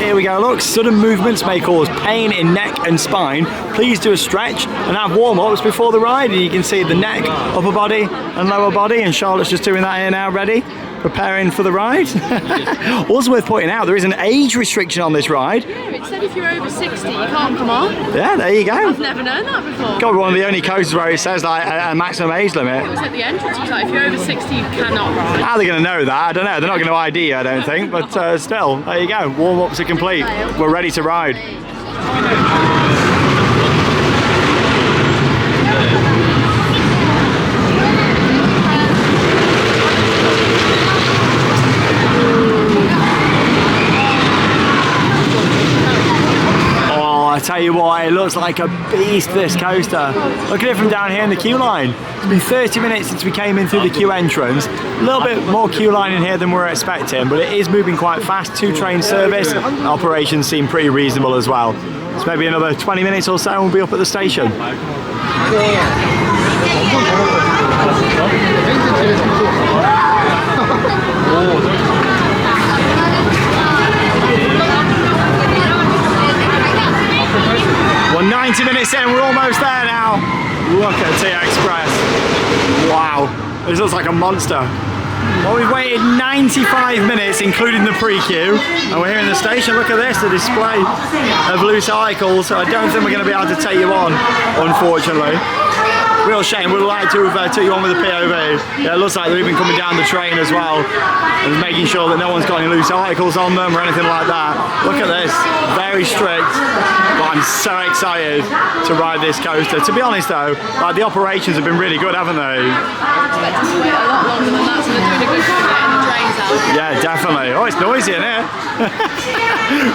Here we go, look, sudden movements may cause pain in neck and spine. Please do a stretch and have warm-ups before the ride, and you can see the neck, upper body and lower body, and Charlotte's just doing that here now, ready, preparing for the ride. Also worth pointing out, there is an age restriction on this ride. Yeah, it said if you're over 60 you can't come on. Yeah, there you go. I've never known that before. Got one of the only coasters where it says like a maximum age limit. It was at the entrance, it was like if you're over 60 you cannot ride. How are they going to know that? I don't know. They're not going to ID you, I don't think, but still, there you go. Warm-ups are complete. We're ready to ride. tell you what, it looks like a beast, this coaster. Look at it from down here in the queue line. It's been 30 minutes since we came in through the queue entrance. A little bit more queue line in here than we were expecting, but it is moving quite fast. 2-train service. Operations seem pretty reasonable as well. So maybe another 20 minutes or so and we'll be up at the station. Well, 90 minutes in, we're almost there now. Look at T-Express. Wow, this looks like a monster. Well, we've waited 95 minutes, including the pre-queue, and we're here in the station. Look at this, the display of loose articles. So I don't think we're going to be able to take you on, unfortunately. Real shame. We'd like to have took you on with the POV. Yeah, it looks like they're even coming down the train as well, and making sure that no one's got any loose articles on them or anything like that. Look at this, very strict. But I'm so excited to ride this coaster. To be honest though, like, the operations have been really good, haven't they? I expect us to wait a lot longer than that, so they're doing a good job getting the trains out. Yeah, definitely. Oh, it's noisy in here.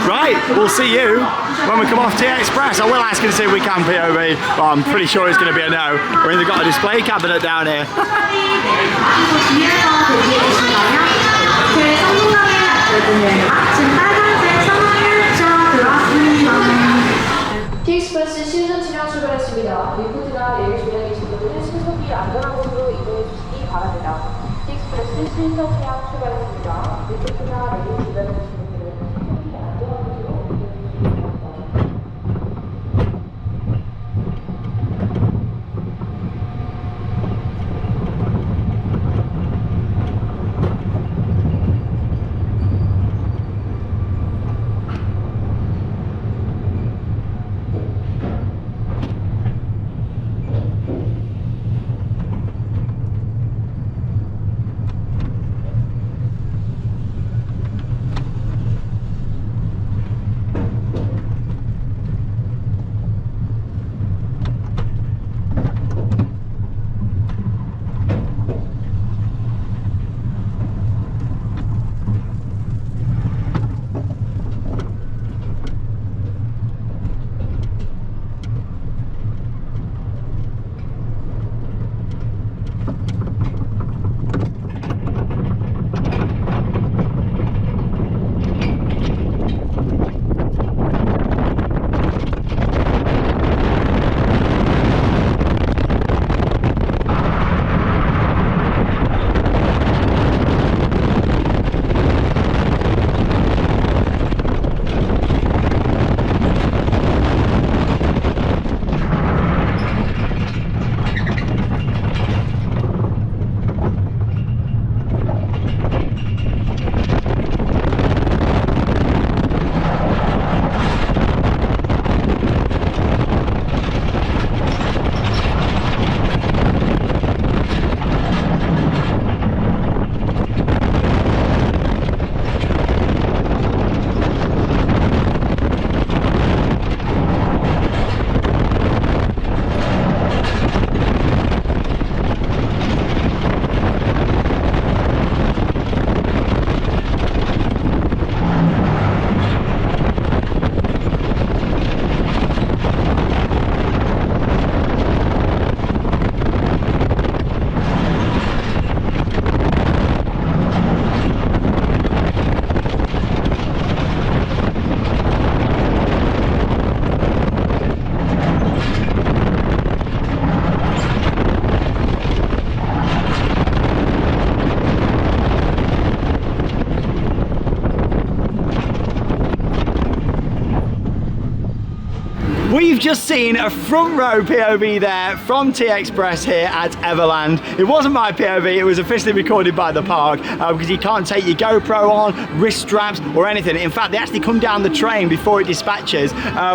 Right, we'll see you when we come off T-Express. I will ask and see if we can POV, but I'm pretty sure it's going to be a no. We've even got a display cabinet down here. T-Express 신선 차량 출발했습니다. 리포트나 내일 준비하고 계신 분들은 신속히 안전한 곳으로 이동해 주시기 바랍니다. T-Express 신선 차량 출발했습니다. 리포트나 내일 준비하고 계신 분들은 신속히 안전한 곳으로 이동해 주시기 바랍니다. We've just seen a front row POV there from T-Express here at Everland. It wasn't my POV, it was officially recorded by the park because you can't take your GoPro on, wrist straps or anything. In fact, they actually come down the train before it dispatches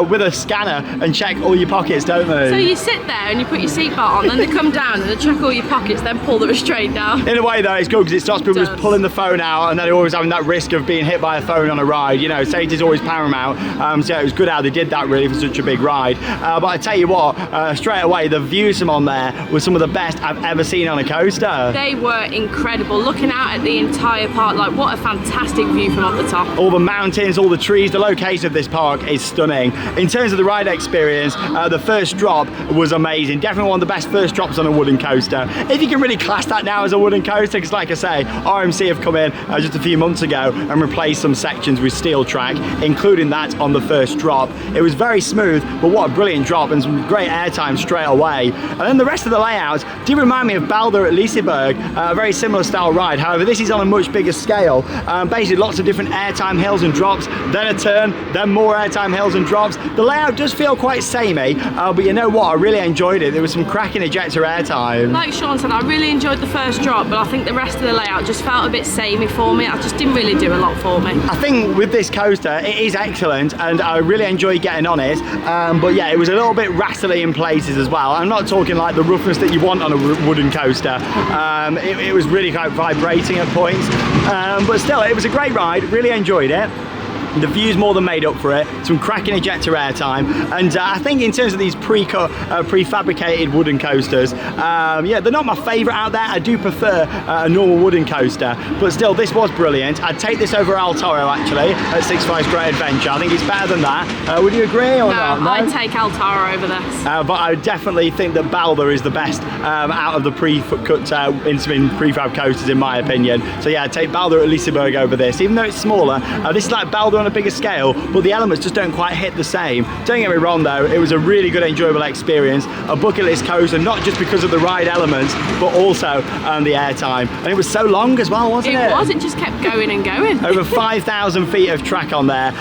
with a scanner and check all your pockets, don't they? So you sit there and you put your seatbelt on, then they come down and they check all your pockets, then pull the restraint down. In a way though, it's good because it stops people just pulling the phone out and then always having that risk of being hit by a phone on a ride. You know, safety is always paramount. So yeah, it was good how they did that really for such a big ride. ride. But I tell you what, straight away, the views from on there were some of the best I've ever seen on a coaster. They were incredible. Looking out at the entire park, like what a fantastic view from up the top. All the mountains, all the trees, the location of this park is stunning. In terms of the ride experience, the first drop was amazing. Definitely one of the best first drops on a wooden coaster. If you can really class that now as a wooden coaster, because like I say, RMC have come in just a few months ago and replaced some sections with steel track, including that on the first drop. It was very smooth, but what a brilliant drop and some great airtime straight away. And then the rest of the layouts did remind me of Balder at Liseberg, a very similar style ride. However, this is on a much bigger scale. Basically lots of different airtime hills and drops, then a turn, then more airtime hills and drops. The layout does feel quite samey, but you know what, I really enjoyed it. There was some cracking ejector airtime. Like Sean said, I really enjoyed the first drop, but I think the rest of the layout just felt a bit samey for me. I just didn't really do a lot for me. I think with this coaster, it is excellent and I really enjoy getting on it, but yeah, it was a little bit rattly in places as well. I'm not talking like the roughness that you want on a wooden coaster. It was really quite vibrating at points, but still, it was a great ride, really enjoyed it. The view's more than made up for it. Some cracking ejector airtime, and I think in terms of these pre-cut, prefabricated wooden coasters, yeah, they're not my favourite out there. I do prefer a normal wooden coaster, but still, this was brilliant. I'd take this over El Toro actually at Six Flags Great Adventure. I think it's better than that. Would you agree or not? No, I'd take El Toro over this. But I definitely think that Balder is the best out of the pre-cut Intamin prefab coasters in my opinion. So yeah, I'd take Balder at Liseberg over this, even though it's smaller. This is like Balder on a bigger scale, but the elements just don't quite hit the same. Don't get me wrong though, it was a really good enjoyable experience, a bucket list coaster, not just because of the ride elements, but also the airtime. And it was so long as well, wasn't it? It was, it just kept going and going. Over 5,000 feet of track on there.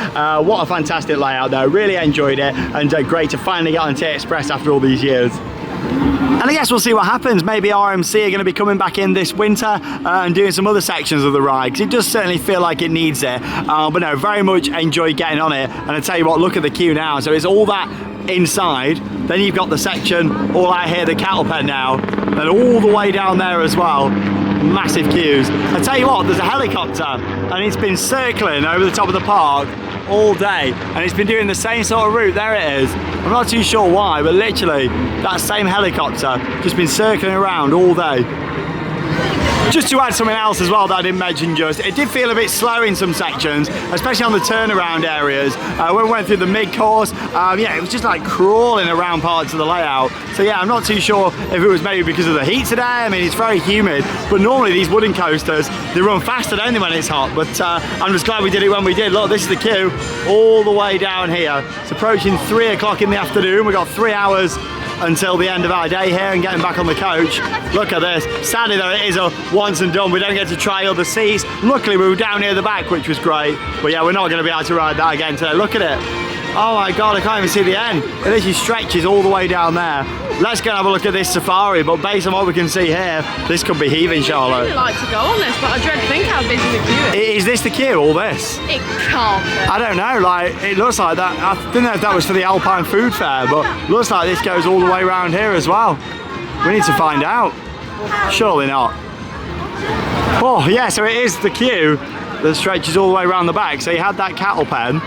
What a fantastic layout though, really enjoyed it, and great to finally get on T-Express after all these years. And I guess we'll see what happens. Maybe RMC are going to be coming back in this winter and doing some other sections of the ride, because it does certainly feel like it needs it. But no, very much enjoyed getting on it. And I tell you what, look at the queue now. So it's all that inside, then you've got the section all out here, the cattle pen now, and all the way down there as well. Massive queues. I tell you what, there's a helicopter and it's been circling over the top of the park all day, and it's been doing the same sort of route. There it is. I'm not too sure why, but literally that same helicopter just been circling around all day. Just to add something else as well that I didn't mention just, it did feel a bit slow in some sections, especially on the turnaround areas. When we went through the mid-course, yeah, it was just like crawling around parts of the layout. So yeah, I'm not too sure if it was maybe because of the heat today. I mean, it's very humid, but normally these wooden coasters, they run faster, don't they, when it's hot? But I'm just glad we did it when we did. Look, this is the queue all the way down here. It's approaching 3 o'clock in the afternoon. We've got 3 hours until the end of our day here and getting back on the coach. Look at this. Sadly though, it is a once and done. We don't get to try other seats. Luckily we were down near the back, which was great, but yeah, we're not going to be able to ride that again today. Look at it. Oh my god, I can't even see the end. It literally stretches all the way down there. Let's go and have a look at this safari, but based on what we can see here, this could be heaving, Charlotte. I'd really like to go on this, but I dread to think how busy the queue is. Is this the queue, all this? It can't be. I don't know, like, it looks like that. I didn't know if that was for the Alpine Food Fair, but looks like this goes all the way around here as well. We need to find out. Surely not. Oh, yeah, so it is the queue that stretches all the way around the back. So you had that cattle pen,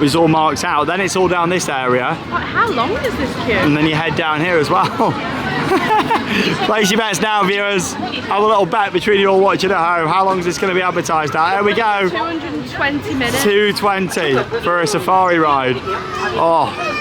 which is all marked out, then it's all down this area. Like, how long is this queue? And then you head down here as well. Place your bets now, viewers. Have a little bet between you all watching at home. How long is this going to be advertised at? Here we go. 220 minutes. 220 for a safari ride. Oh.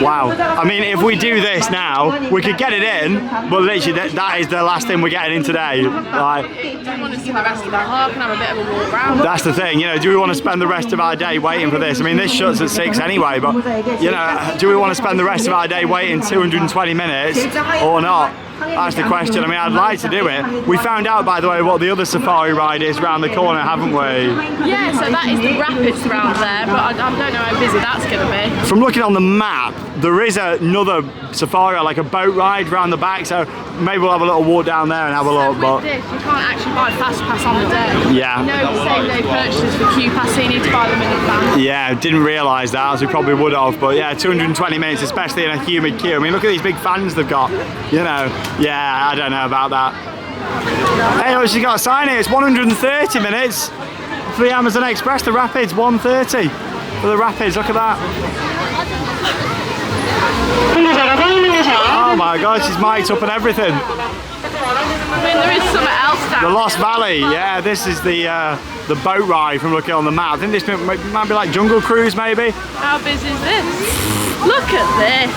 Wow. I mean, if we do this now, we could get it in, but literally that is the last thing we're getting in today. Like, Do you want to see the rest of the park and have a bit of a walk around? that's the thing, you know, do we want to spend the rest of our day waiting for this? I mean, this shuts at 6 anyway, but, you know, do we want to spend the rest of our day waiting 220 minutes or not? That's the question. I mean, I'd like to do it. We found out, by the way, what the other safari ride is round the corner, haven't we? Yeah, so that is the rapids around there, but I don't know how busy that's going to be. From looking on the map, there is another safari, like a boat ride round the back, so maybe we'll have a little walk down there and have a look. With this, you can't actually buy fast pass on the day. Yeah. You know, same day purchases for queue pass, so you need to buy them in advance. Yeah, didn't realise that, as we probably would have, but yeah, 220 minutes, especially in a humid queue. I mean, look at these big fans they've got, you know. Yeah, I don't know about that. Hey, oh, she's got a sign here, it's 130 minutes for the Amazon Express, the Rapids, 130 for the Rapids, look at that. Oh my God, she's mic'd up and everything. I mean, there is something else down The Lost here. Valley, yeah, this is the boat ride from looking on the map. I think this might be like Jungle Cruise, maybe. How busy is this? Look at this.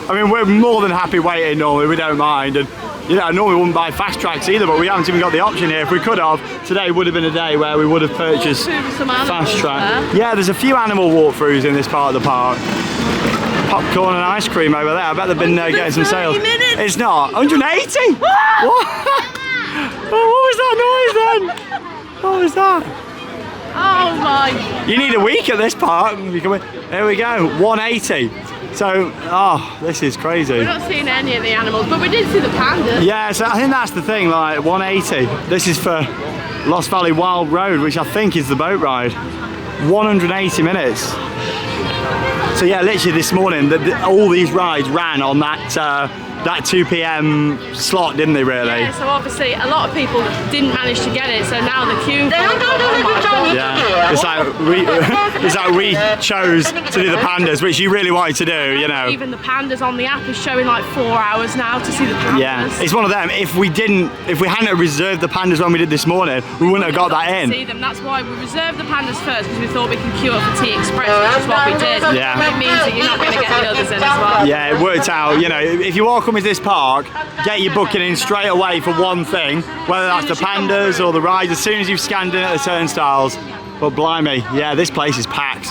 I mean, we're more than happy waiting normally, we don't mind. And you know, I normally wouldn't buy fast tracks either, but we haven't even got the option here. If we could have, today would have been a day where we would have purchased Some fast track. there. Yeah, there's a few animal walkthroughs in this part of the park. Popcorn and ice cream over there. I bet they've been getting some sales. 30 minutes. It's not 180. What? What was that noise then? What was that? Oh my. You need a week at this park. There we go, 180. So, oh, this is crazy. We're not seeing any of the animals, but we did see the pandas. Yeah, so I think that's the thing, like 180. This is for Lost Valley Wild Road, which I think is the boat ride. 180 minutes. So yeah, literally this morning, all these rides ran on that 2 p.m. slot, didn't they really? Yeah, so obviously a lot of people didn't manage to get it, so now the queue. Yeah, it's like we chose to do the pandas, which you really wanted to do, you know. Even the pandas on the app is showing like 4 hours now to see the pandas. Yeah, it's one of them. If we hadn't reserved the pandas when we did this morning, we wouldn't have got that in. See them. That's why we reserved the pandas first, because we thought we could queue up for Tea Express, which is what we did. Yeah. It means that you're not going to get the others in as well. Yeah, it worked out. You know, if you are coming to this park, get your booking in straight away for one thing, whether that's the pandas or the rides, as soon as you've scanned in at the turnstiles. But blimey, yeah, this place is packed.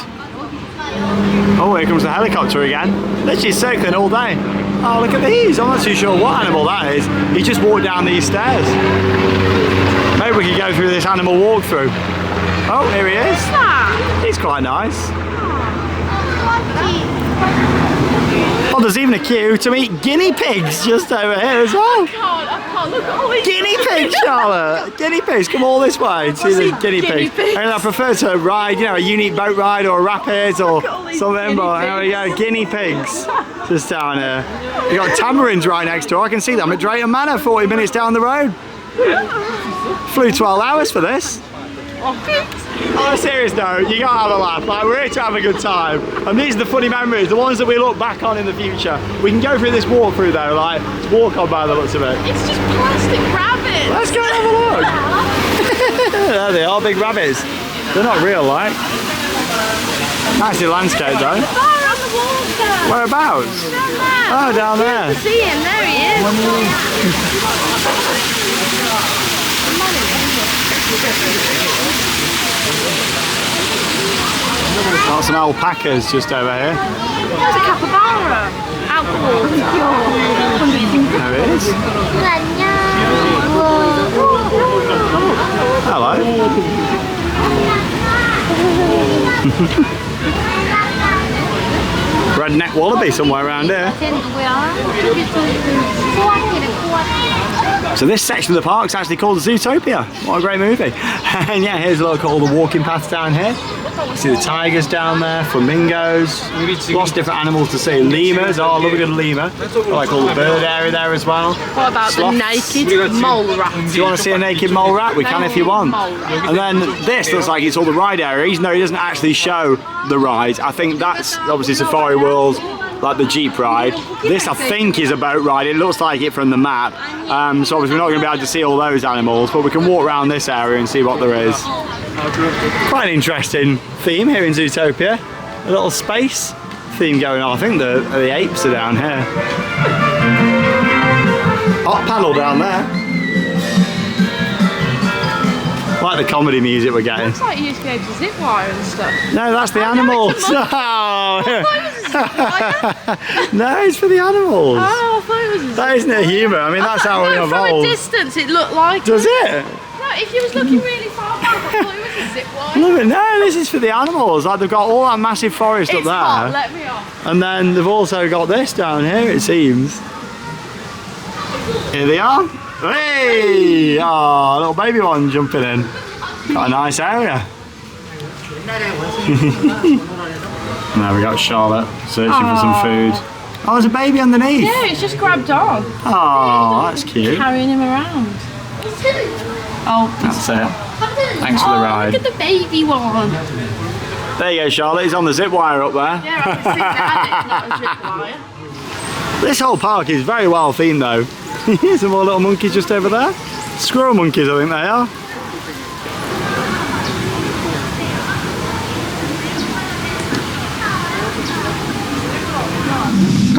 Oh, here comes the helicopter again. Literally circling all day. Oh, look at these. I'm not too sure what animal that is. He just walked down these stairs. Maybe we could go through this animal walkthrough. Oh, here he is. He's quite nice. Oh, there's even a queue to meet guinea pigs just over here as well. I can't look at all these Guinea pigs, Charlotte! Guinea pigs, come all this way to see the guinea pigs. And I prefer to ride, you know, a unique boat ride or a rapids or something, but there we go, guinea pigs just down here. You got tamarins right next door, I can see them at Drayton Manor, 40 minutes down the road. Flew 12 hours for this. On a serious note, you gotta have a laugh. Like, we're here to have a good time, and these are the funny memories, the ones that we look back on in the future. We can go through this walkthrough though, like, it's walk on by the looks of it. It's just plastic rabbits. Let's go and have a look. There they are, big rabbits. They're not real, like. Nicely landscape though. Fire on the water. Whereabouts? Down there. Oh, down there. See him, there he is. Got some alpacas just over here. There's a capybara. Out the water. There it is. Hello. Redneck wallaby somewhere around here. So this section of the park's actually called Zootopia. What a great movie. And yeah, here's a look at all the walking paths down here. See the tigers down there, flamingos, lots of different animals to see. Lemurs, oh I love a good lemur. I like all the bird area there as well. What about Sloths. the naked mole rat? Do you want to see a naked mole rat? We can if you want. And then this looks like it's all the ride area, even though it doesn't actually show the rides. I think that's obviously Safari World, like the Jeep ride. This I think is a boat ride, it looks like it from the map. So obviously we're not going to be able to see all those animals, but we can walk around this area and see what there is. Quite an interesting theme here in Zootopia. A little space theme going on. I think the apes are down here. Hot panel down there. Like the comedy music we're getting. Looks like you used to be able to zip wire and stuff. No, that's the animals. No, it's for the animals. Oh, I thought it was. That isn't it humour? I mean, that's how we From a evolved. distance, it looked like. Does it? No, if you was looking really far back, I thought it was a zip wire. Look at no, this is for the animals. Like they've got all that massive forest up It's there, hot, let me off. and then they've also got this down here. It seems. Here they are. Hey! Oh, little baby one jumping in. Got a nice area. Now we got Charlotte searching for some food. Oh, there's a baby underneath. Yeah, it's just grabbed on. Oh, that's cute. Carrying him around. Oh, That's it. Thanks for the ride. look at the baby one. There you go, Charlotte. He's on the zip wire up there. Yeah, I can see that. It's not a zip wire. This whole park is very well themed though. Some more little monkeys just over there. Squirrel monkeys, I think they are.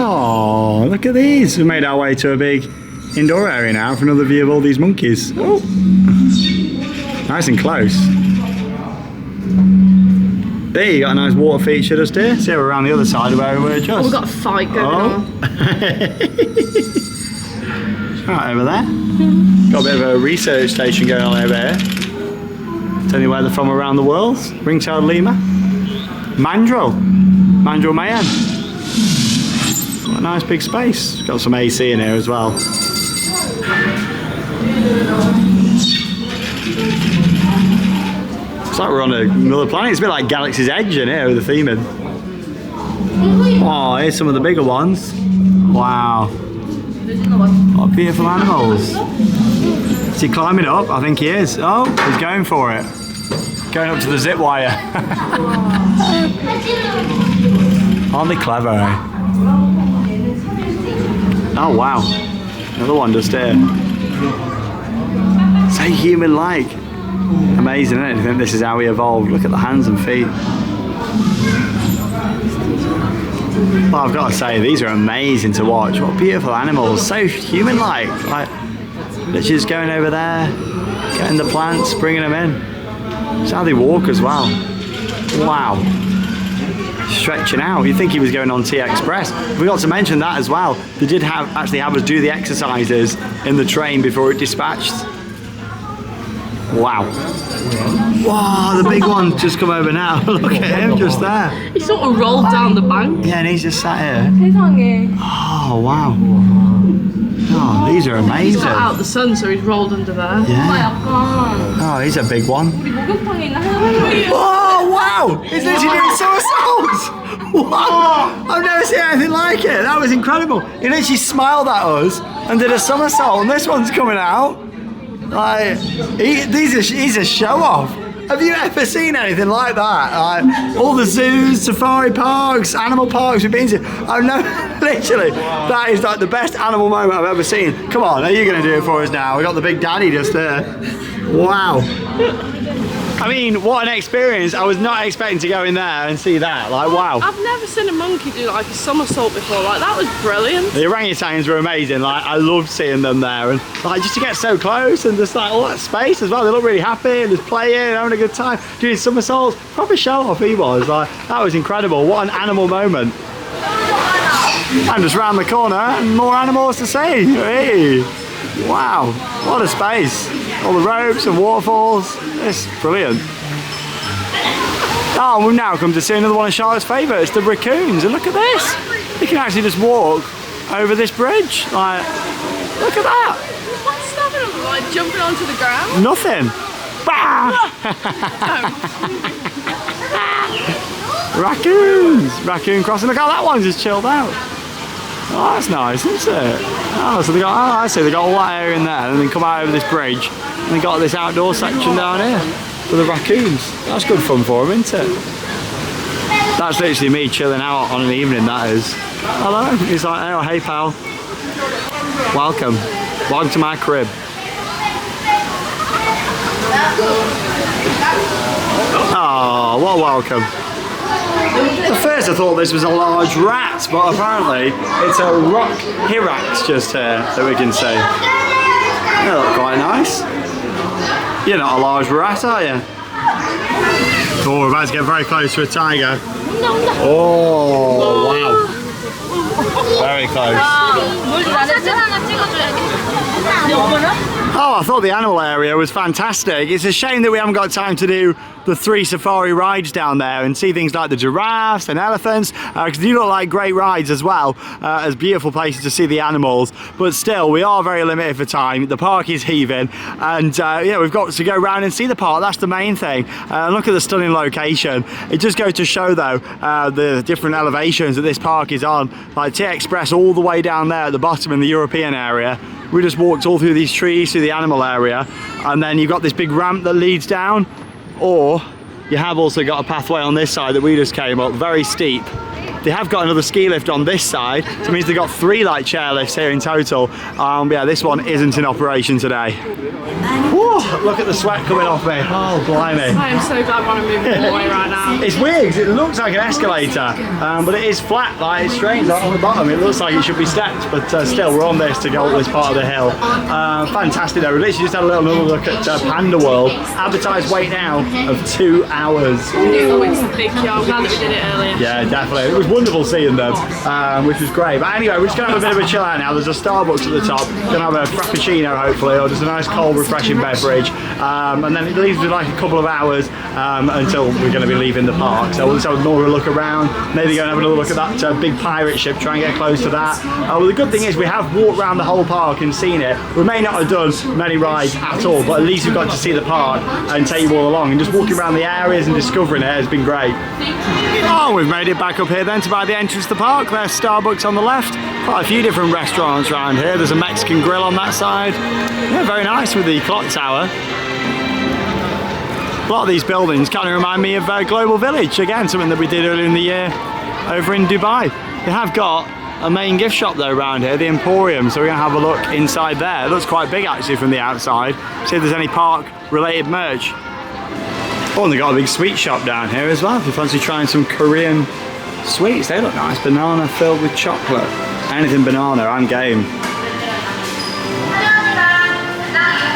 Oh, look at these. We've made our way to a big indoor area now for another view of all these monkeys. Oh. Nice and close. There you got a nice water feature just here. See, we're around the other side of where we were just. Oh, we've got a fight going on. Right over there. Got a bit of a research station going on over here. Tell you where they're from around the world. Ring-tailed lemur. Mandrill Mayan. Got a nice big space. Got some AC in here as well. It's like we're on another planet. It's a bit like Galaxy's Edge in here with the theming. Oh, here's some of the bigger ones. Wow. What beautiful animals. Is he climbing up? I think he is. Oh, he's going for it. Going up to the zip wire. Aren't they clever, eh? Oh, wow. Another one just here. So human-like. Amazing, isn't it? I think this is how we evolved. Look at the hands and feet. Well, I've got to say, these are amazing to watch. What beautiful animals. So human-like. Like, literally just going over there, getting the plants, bringing them in. That's how they walk as well. Wow. Stretching out. You'd think he was going on T-Express. We forgot to mention that as well. They did actually have us do the exercises in the train before it dispatched. Wow. Wow, the big one's just come over now. Look at him just there. He sort of rolled down the bank. Yeah, and he's just sat here. Oh, wow. Oh, these are amazing. He's got out the sun, so he's rolled under there. Yeah. Oh, he's a big one. Oh, wow. He's literally doing somersaults. Wow. I've never seen anything like it. That was incredible. He literally smiled at us and did a somersault, and this one's coming out. Like, he's a show-off. Have you ever seen anything like that? Like, all the zoos, safari parks, animal parks we've been to. I've never, literally, that is like the best animal moment I've ever seen. Come on, are you going to do it for us now? We got the big daddy just there. Wow. I mean, what an experience. I was not expecting to go in there and see that. Like, wow. I've never seen a monkey do like a somersault before. Like, that was brilliant. The orangutans were amazing. Like, I loved seeing them there, and like just to get so close and just like all that space as well. They look really happy and just playing, having a good time, doing somersaults. Proper show off he was. Like, that was incredible. What an animal moment. And just round the corner and more animals to see. Hey. Wow, what a space. All the ropes and waterfalls. It's brilliant. Oh, we've now come to see another one of Charlotte's favourites, the raccoons. And look at this. You can actually just walk over this bridge. Like, look at that. What's stopping them? Like jumping onto the ground? Nothing. Bah! Raccoons. Raccoon crossing. Look how that one's just chilled out. Oh, that's nice, isn't it? Oh, so they got, I see, they got all that area in there and then come out over this bridge and they got this outdoor section down here for the raccoons. That's good fun for them, isn't it? That's literally me chilling out on an evening, that is. Hello, he's like, oh, hey pal. Welcome. Welcome to my crib. Oh, what a welcome. At first I thought this was a large rat, but apparently it's a rock hyrax just here that we can see. They look quite nice. You're not a large rat, are you? Oh, we're about to get very close to a tiger. Oh, wow. Very close. Oh, I thought the animal area was fantastic. It's a shame that we haven't got time to do the 3 safari rides down there and see things like the giraffes and elephants, because they look like great rides as well, as beautiful places to see the animals. But still, we are very limited for time. The park is heaving, and yeah, we've got to go around and see the park. That's the main thing. Look at the stunning location. It just goes to show, though, the different elevations that this park is on. Like T-Express all the way down there at the bottom in the European area. We just walked all through these trees, through the animal area, and then you've got this big ramp that leads down, or you have also got a pathway on this side that we just came up, very steep. They have got another ski lift on this side, so it means they've got 3 like chair lifts here in total. Yeah, this one isn't in operation today. Whoa, look at the sweat coming off me. Oh, blimey. I am so glad when I'm moving away right now. It's weird because it looks like an escalator, but it is flat, like it's strange, like on the bottom. It looks like it should be stepped, but still we're on this to go up this part of the hill. Fantastic though. We literally just had a little look at Panda World. Advertised wait now of 2 hours. Oh, it's a big queue. I'm glad that we did it earlier. Yeah, definitely. It was wonderful seeing them, which was great. But anyway, we're just going to have a bit of a chill out now. There's a Starbucks at the top. Going to have a Frappuccino, hopefully, or just a nice cold, refreshing beverage. And then it leaves with like a couple of hours until we're going to be leaving the park. So we'll just have more of a look around. Maybe go and have another look at that big pirate ship, try and get close to that. Well, the good thing is we have walked around the whole park and seen it. We may not have done many rides at all, but at least we've got to see the park and take you all along. And just walking around the areas and discovering it has been great. Oh, we've made it back up here then to by the entrance to the park. There's Starbucks on the left. Quite a few different restaurants around here. There's a Mexican grill on that side. Yeah, very nice with the clock tower. A lot of these buildings kind of remind me of Global Village. Again, something that we did earlier in the year over in Dubai. They have got a main gift shop though around here, the Emporium, so we're going to have a look inside there. It looks quite big actually from the outside. See if there's any park related merch. Oh, and they've got a big sweet shop down here as well. If you fancy trying some Korean sweets, they look nice. Banana filled with chocolate. Anything banana, I'm game.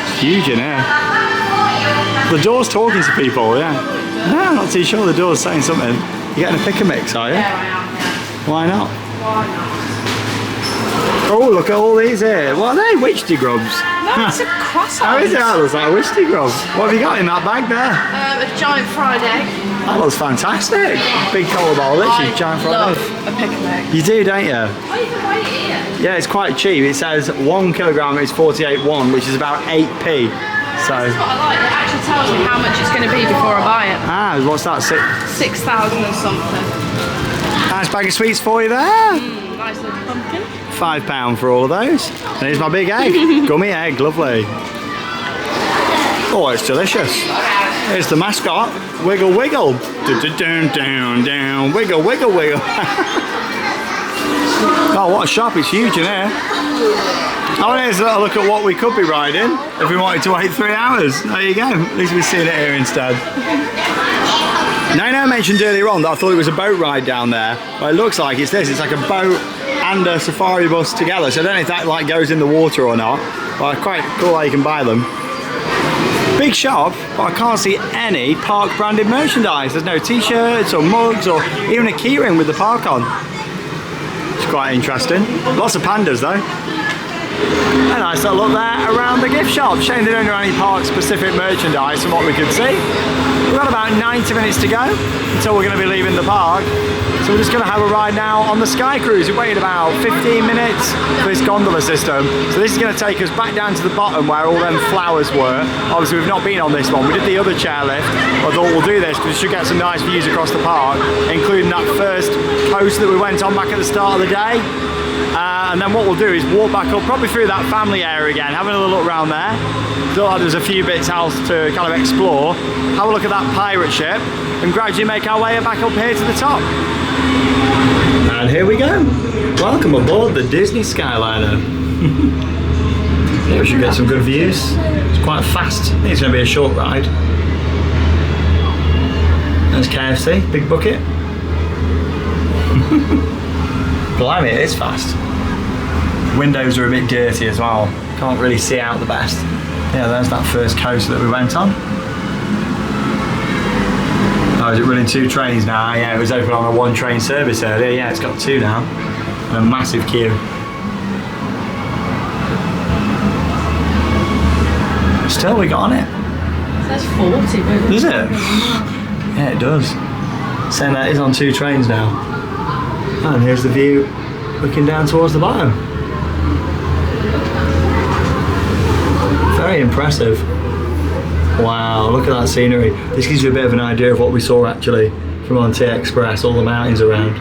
It's huge in here. The door's talking to people, yeah. No, I'm not too sure the door's saying something. You're getting a pick and mix, are you? Yeah, I am. Why not? Why not? Oh, look at all these here. What are they? Witchy grubs? No, it's a croissant. How is it? That looks like a witchy grub. What have you got in that bag there? A giant fried egg. That looks fantastic. Big cola bowl, literally giant fried egg. A pick and mix. You do, don't you? Oh, you can weigh it here. Yeah, it's quite cheap. It says 1 kilogram is 48.1, which is about 8p. So. That's what I like. It actually tells me how much it's going to be before I buy it. Ah, what's that? 6,000 or something. Nice bag of sweets for you there. Nice little pumpkin. £5 for all of those. And here's my big egg. Gummy egg, lovely. Oh, it's delicious. Here's the mascot. Wiggle, wiggle. Down, down, down. Wiggle, wiggle, wiggle. Oh, what a shop. It's huge in here. Oh, here's a little look at what we could be riding if we wanted to wait 3 hours. There you go. At least we've seen it here instead. Now, I mentioned earlier on that I thought it was a boat ride down there. But it looks like it's this. It's like a boat and a safari bus together. So I don't know if that like goes in the water or not. But quite cool how you can buy them. Big shop, but I can't see any park branded merchandise. There's no t-shirts or mugs or even a keyring with the park on. It's quite interesting. Lots of pandas though. A nice little look there around the gift shop. Shame they don't have any park specific merchandise from what we could see. We've got about 90 minutes to go until we're going to be leaving the park. So we're just going to have a ride now on the Sky Cruise. We waited about 15 minutes for this gondola system. So this is going to take us back down to the bottom where all them flowers were. Obviously we've not been on this one. We did the other chairlift. I thought we'll do this because we should get some nice views across the park, including that first coast that we went on back at the start of the day. And then what we'll do is walk back up, probably through that family area again, having a look around there. Feel like there's a few bits else to kind of explore. Have a look at that pirate ship and gradually make our way back up here to the top. And here we go. Welcome aboard the Disney Skyliner. Yeah, we should get some good views. It's quite fast. I think it's going to be a short ride. There's KFC, big bucket. Blimey, it is fast. Windows are a bit dirty as well. Can't really see out the best. Yeah, there's that first coaster that we went on. Oh, is it running 2 trains now? Yeah, it was open on a 1 train service earlier. Yeah, it's got 2 now. And a massive queue. Still, we got on it. It says 40, but Does it? Yeah, it does. Saying that is on 2 trains now. And here's the view looking down towards the bottom. Very impressive. Wow, look at that scenery. This gives you a bit of an idea of what we saw actually from on T Express, all the mountains around.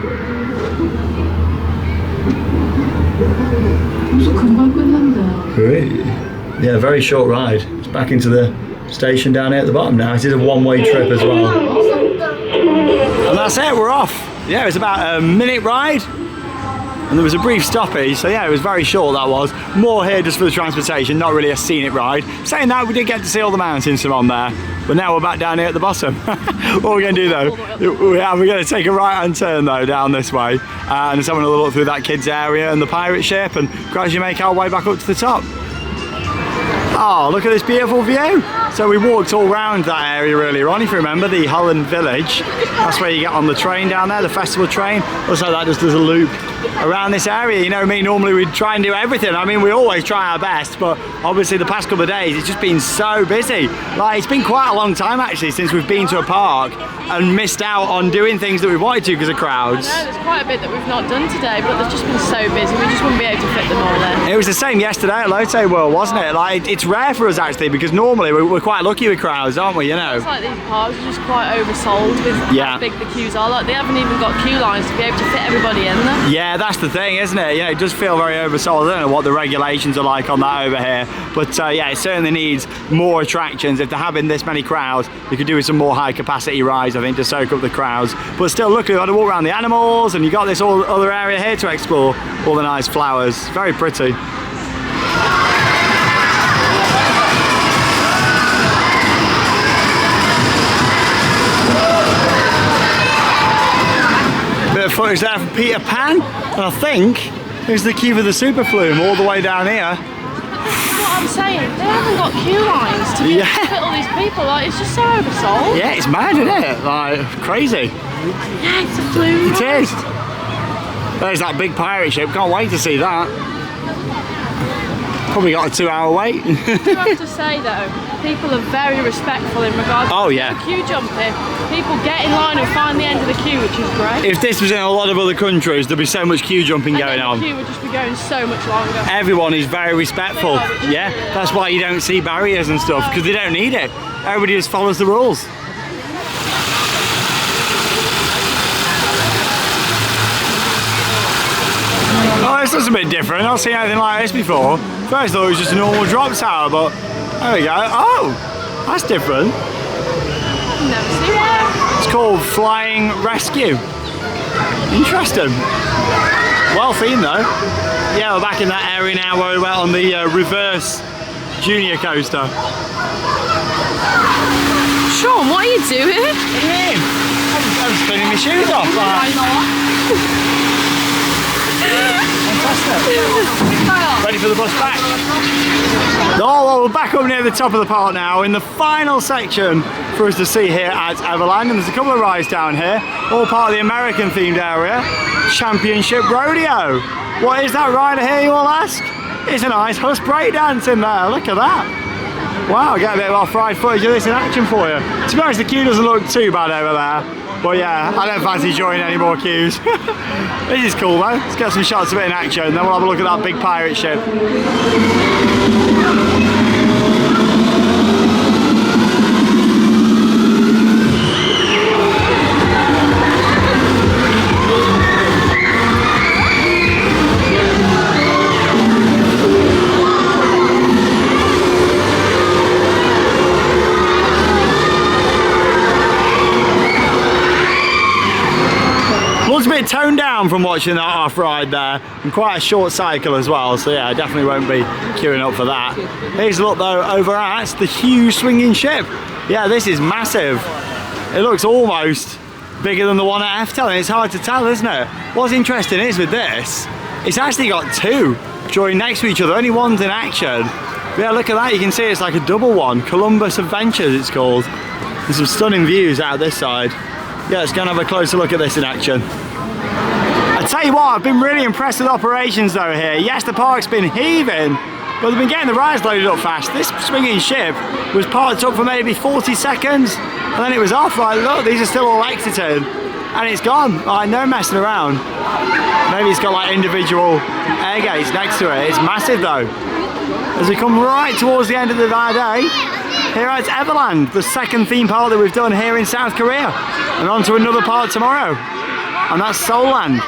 Great. Yeah, very short ride. It's back into the station down here at the bottom now. This is a one-way trip as well. And that's it, we're off. Yeah, it was about a minute ride. And there was a brief stoppage, so yeah, it was very short, that was. More here just for the transportation, not really a scenic ride. Saying that, we did get to see all the mountains from on there, but now we're back down here at the bottom. What we're going to do though, we're going to take a right-hand turn though, down this way, and just having a look through that kids area and the pirate ship, and gradually make our way back up to the top. Oh, look at this beautiful view. So we walked all around that area earlier on, if you remember, the Holland Village. That's where you get on the train down there, the festival train. Also, that just does a loop around this area. You know me, normally we'd try and do everything. I mean, we always try our best, but obviously the past couple of days, it's just been so busy. Like, it's been quite a long time actually since we've been to a park and missed out on doing things that we wanted to because of crowds. I know, there's quite a bit that we've not done today, but they've just been so busy, we just wouldn't be able to fit them all in. It was the same yesterday at Lotte World, wasn't it? Like, it's rare for us actually, because normally we're quite lucky with crowds, aren't we, you know? It's like these parks are just quite oversold with how big the queues are. Like, they haven't even got queue lines to be able to fit everybody in there. Yeah, that's the thing, isn't it? You know, it does feel very oversold. I don't know what the regulations are like on that over here, but yeah, it certainly needs more attractions. If they're having this many crowds, we could do with some more high capacity rides, I think, to soak up the crowds. But still, look, we've got to walk around the animals, and you got this whole other area here to explore. All the nice flowers, very pretty. Bit of footage there from Peter Pan, and I think there's the queue for the super flume all the way down here. What I'm saying, they haven't got queue lines to be able to fit all these people. Like, it's just so oversold. Yeah, it's mad, isn't it? Like, crazy. Yeah, it's a flume. It is. There's that big pirate ship. Can't wait to see that. Probably got a 2-hour wait. I do have to say though, people are very respectful in regards to queue jumping. People get in line and find the end of the queue, which is great. If this was in a lot of other countries, there'd be so much queue jumping going on. The queue would just be going so much longer. Everyone is very respectful. Yeah, that's why you don't see barriers and stuff, because they don't need it. Everybody just follows the rules. Oh, this looks a bit different. I've not seen anything like this before. First I thought it was just a normal drop tower, but there we go. Oh, that's different. Never seen one. It's called Flying Rescue. Interesting. Well themed though. Yeah, we're back in that area now where we went on the reverse junior coaster. Sean, what are you doing? What do you mean? I'm spinning my shoes off. Fantastic. Ready for the bus back? Oh, well, we're back up near the top of the park now in the final section for us to see here at Everland, and there's a couple of rides down here, all part of the American themed area, Championship Rodeo. What is that ride here, you all ask? It's a nice Huss breakdance in there, look at that. Wow, I'll get a bit of off-ride footage of this in action for you. To be honest, the queue doesn't look too bad over there. But yeah, I don't fancy joining any more queues. This is cool though. Let's get some shots of it in action, then we'll have a look at that big pirate ship. Looks a bit toned down from watching that off ride there, and quite a short cycle as well, so yeah, I definitely won't be queuing up for that. Here's a look though over at the huge swinging ship. Yeah, this is massive. It looks almost bigger than the one at Efteling, and it's hard to tell, isn't it? What's interesting is with this, it's actually got two joined next to each other, only one's in action. But yeah, look at that, you can see it's like a double one, Columbus Adventures it's called. There's some stunning views out this side. Yeah, let's go and have a closer look at this in action. I tell you what, I've been really impressed with operations though here. Yes, the park's been heaving, but they've been getting the rides loaded up fast. This swinging ship was parked up for maybe 40 seconds, and then it was off. Like, look, these are still all exited, and it's gone. Like, no messing around. Maybe it's got like individual air gates next to it. It's massive though. As we come right towards the end of the day, here at Everland, the second theme park that we've done here in South Korea, and on to another park tomorrow, and that's Seoul Land.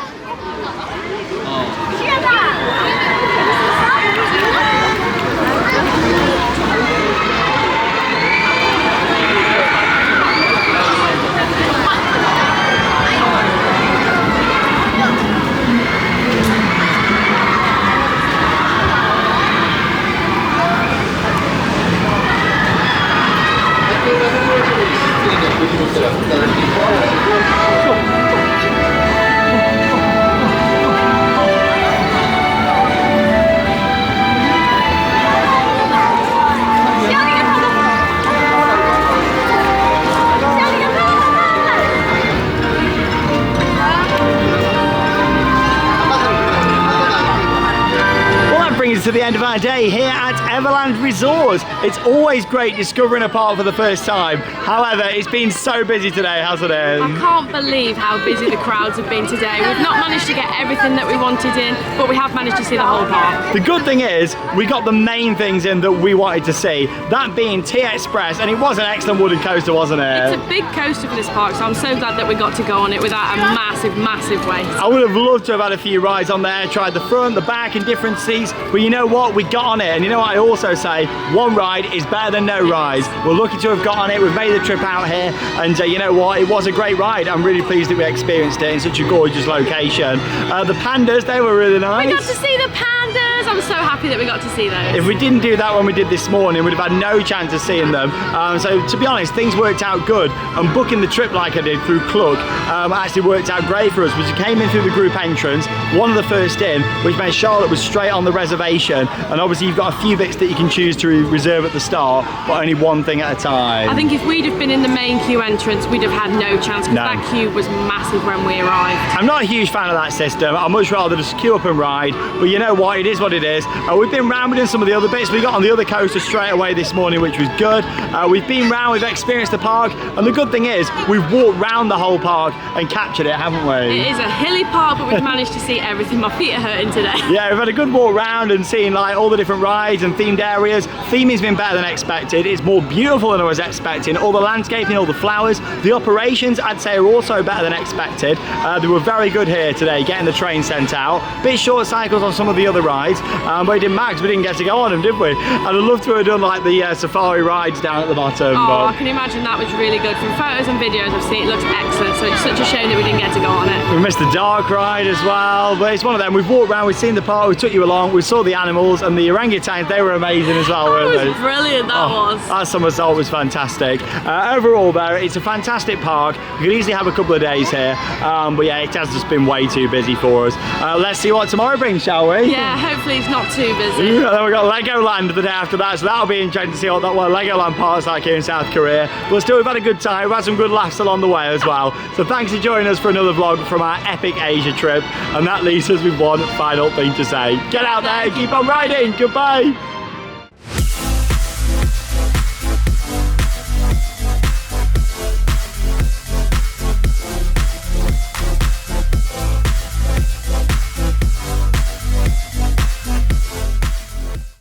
To the end of our day here at Everland Resort. It's always great discovering a park for the first time. However, it's been so busy today, hasn't it? I can't believe how busy the crowds have been today. We've not managed to get everything that we wanted in, but we have managed to see the whole park. The good thing is, we got the main things in that we wanted to see. That being T-Express, and it was an excellent wooden coaster, wasn't it? It's a big coaster for this park, so I'm so glad that we got to go on it without a massive, massive wait. I would have loved to have had a few rides on there, tried the front, the back, and different seats, but you know what? We got on it, and you know what I also say? One ride is better than no rides. We're lucky to have got on it. We've made the trip out here, and you know what? It was a great ride. I'm really pleased that we experienced it in such a gorgeous location. The pandas, they were really nice. We got to see the pandas. I'm so happy that we got to see those. If we didn't do that when we did this morning, we'd have had no chance of seeing them. So to be honest, things worked out good, and booking the trip like I did through Cluck actually worked out great for us, because we came in through the group entrance, one of the first in, which meant Charlotte was straight on the reservation, and obviously you've got a few bits that you can choose to reserve at the start, but only one thing at a time. I think if we'd have been in the main queue entrance, we'd have had no chance, because that queue was massive when we arrived. I'm not a huge fan of that system. I'd much rather just queue up and ride, but you know what, it is what it is. We've been round with some of the other bits. We got on the other coaster straight away this morning, which was good. We've been round, we've experienced the park, and the good thing is we've walked round the whole park and captured it, haven't we? It is a hilly park, but we've managed to see everything. My feet are hurting today. Yeah, we've had a good walk round and seen like all the different rides and themed areas. Theming's been better than expected. It's more beautiful than I was expecting. All the landscaping, all the flowers. The operations, I'd say, are also better than expected. They were very good here today, getting the train sent out. Bit short cycles on some of the other rides, but it didn't matter because we didn't get to go on them, did we? And I'd love to have done like the safari rides down at the bottom. Oh, I can imagine that was really good. From photos and videos I've seen, it looks excellent. So it's such a shame that we didn't get to go on it. We missed the dark ride as well, but it's one of them. We've walked around, we've seen the park, we took you along, we saw the animals, and the orangutans, they were amazing as well, weren't they? That was brilliant, that was. That somersault was fantastic. Overall though, it's a fantastic park. We could easily have a couple of days here, but yeah, it has just been way too busy for us. Let's see what tomorrow brings, shall we? Yeah, hopefully it's not too busy. And then we've got Legoland the day after that, so that'll be interesting to see what Legoland park's like here in South Korea. But still, we've had a good time, we've had some good laughs along the way as well. So thanks for joining us for another vlog from our epic Asia trip, and that leaves us with one final thing to say. Get out there and keep on riding. Goodbye.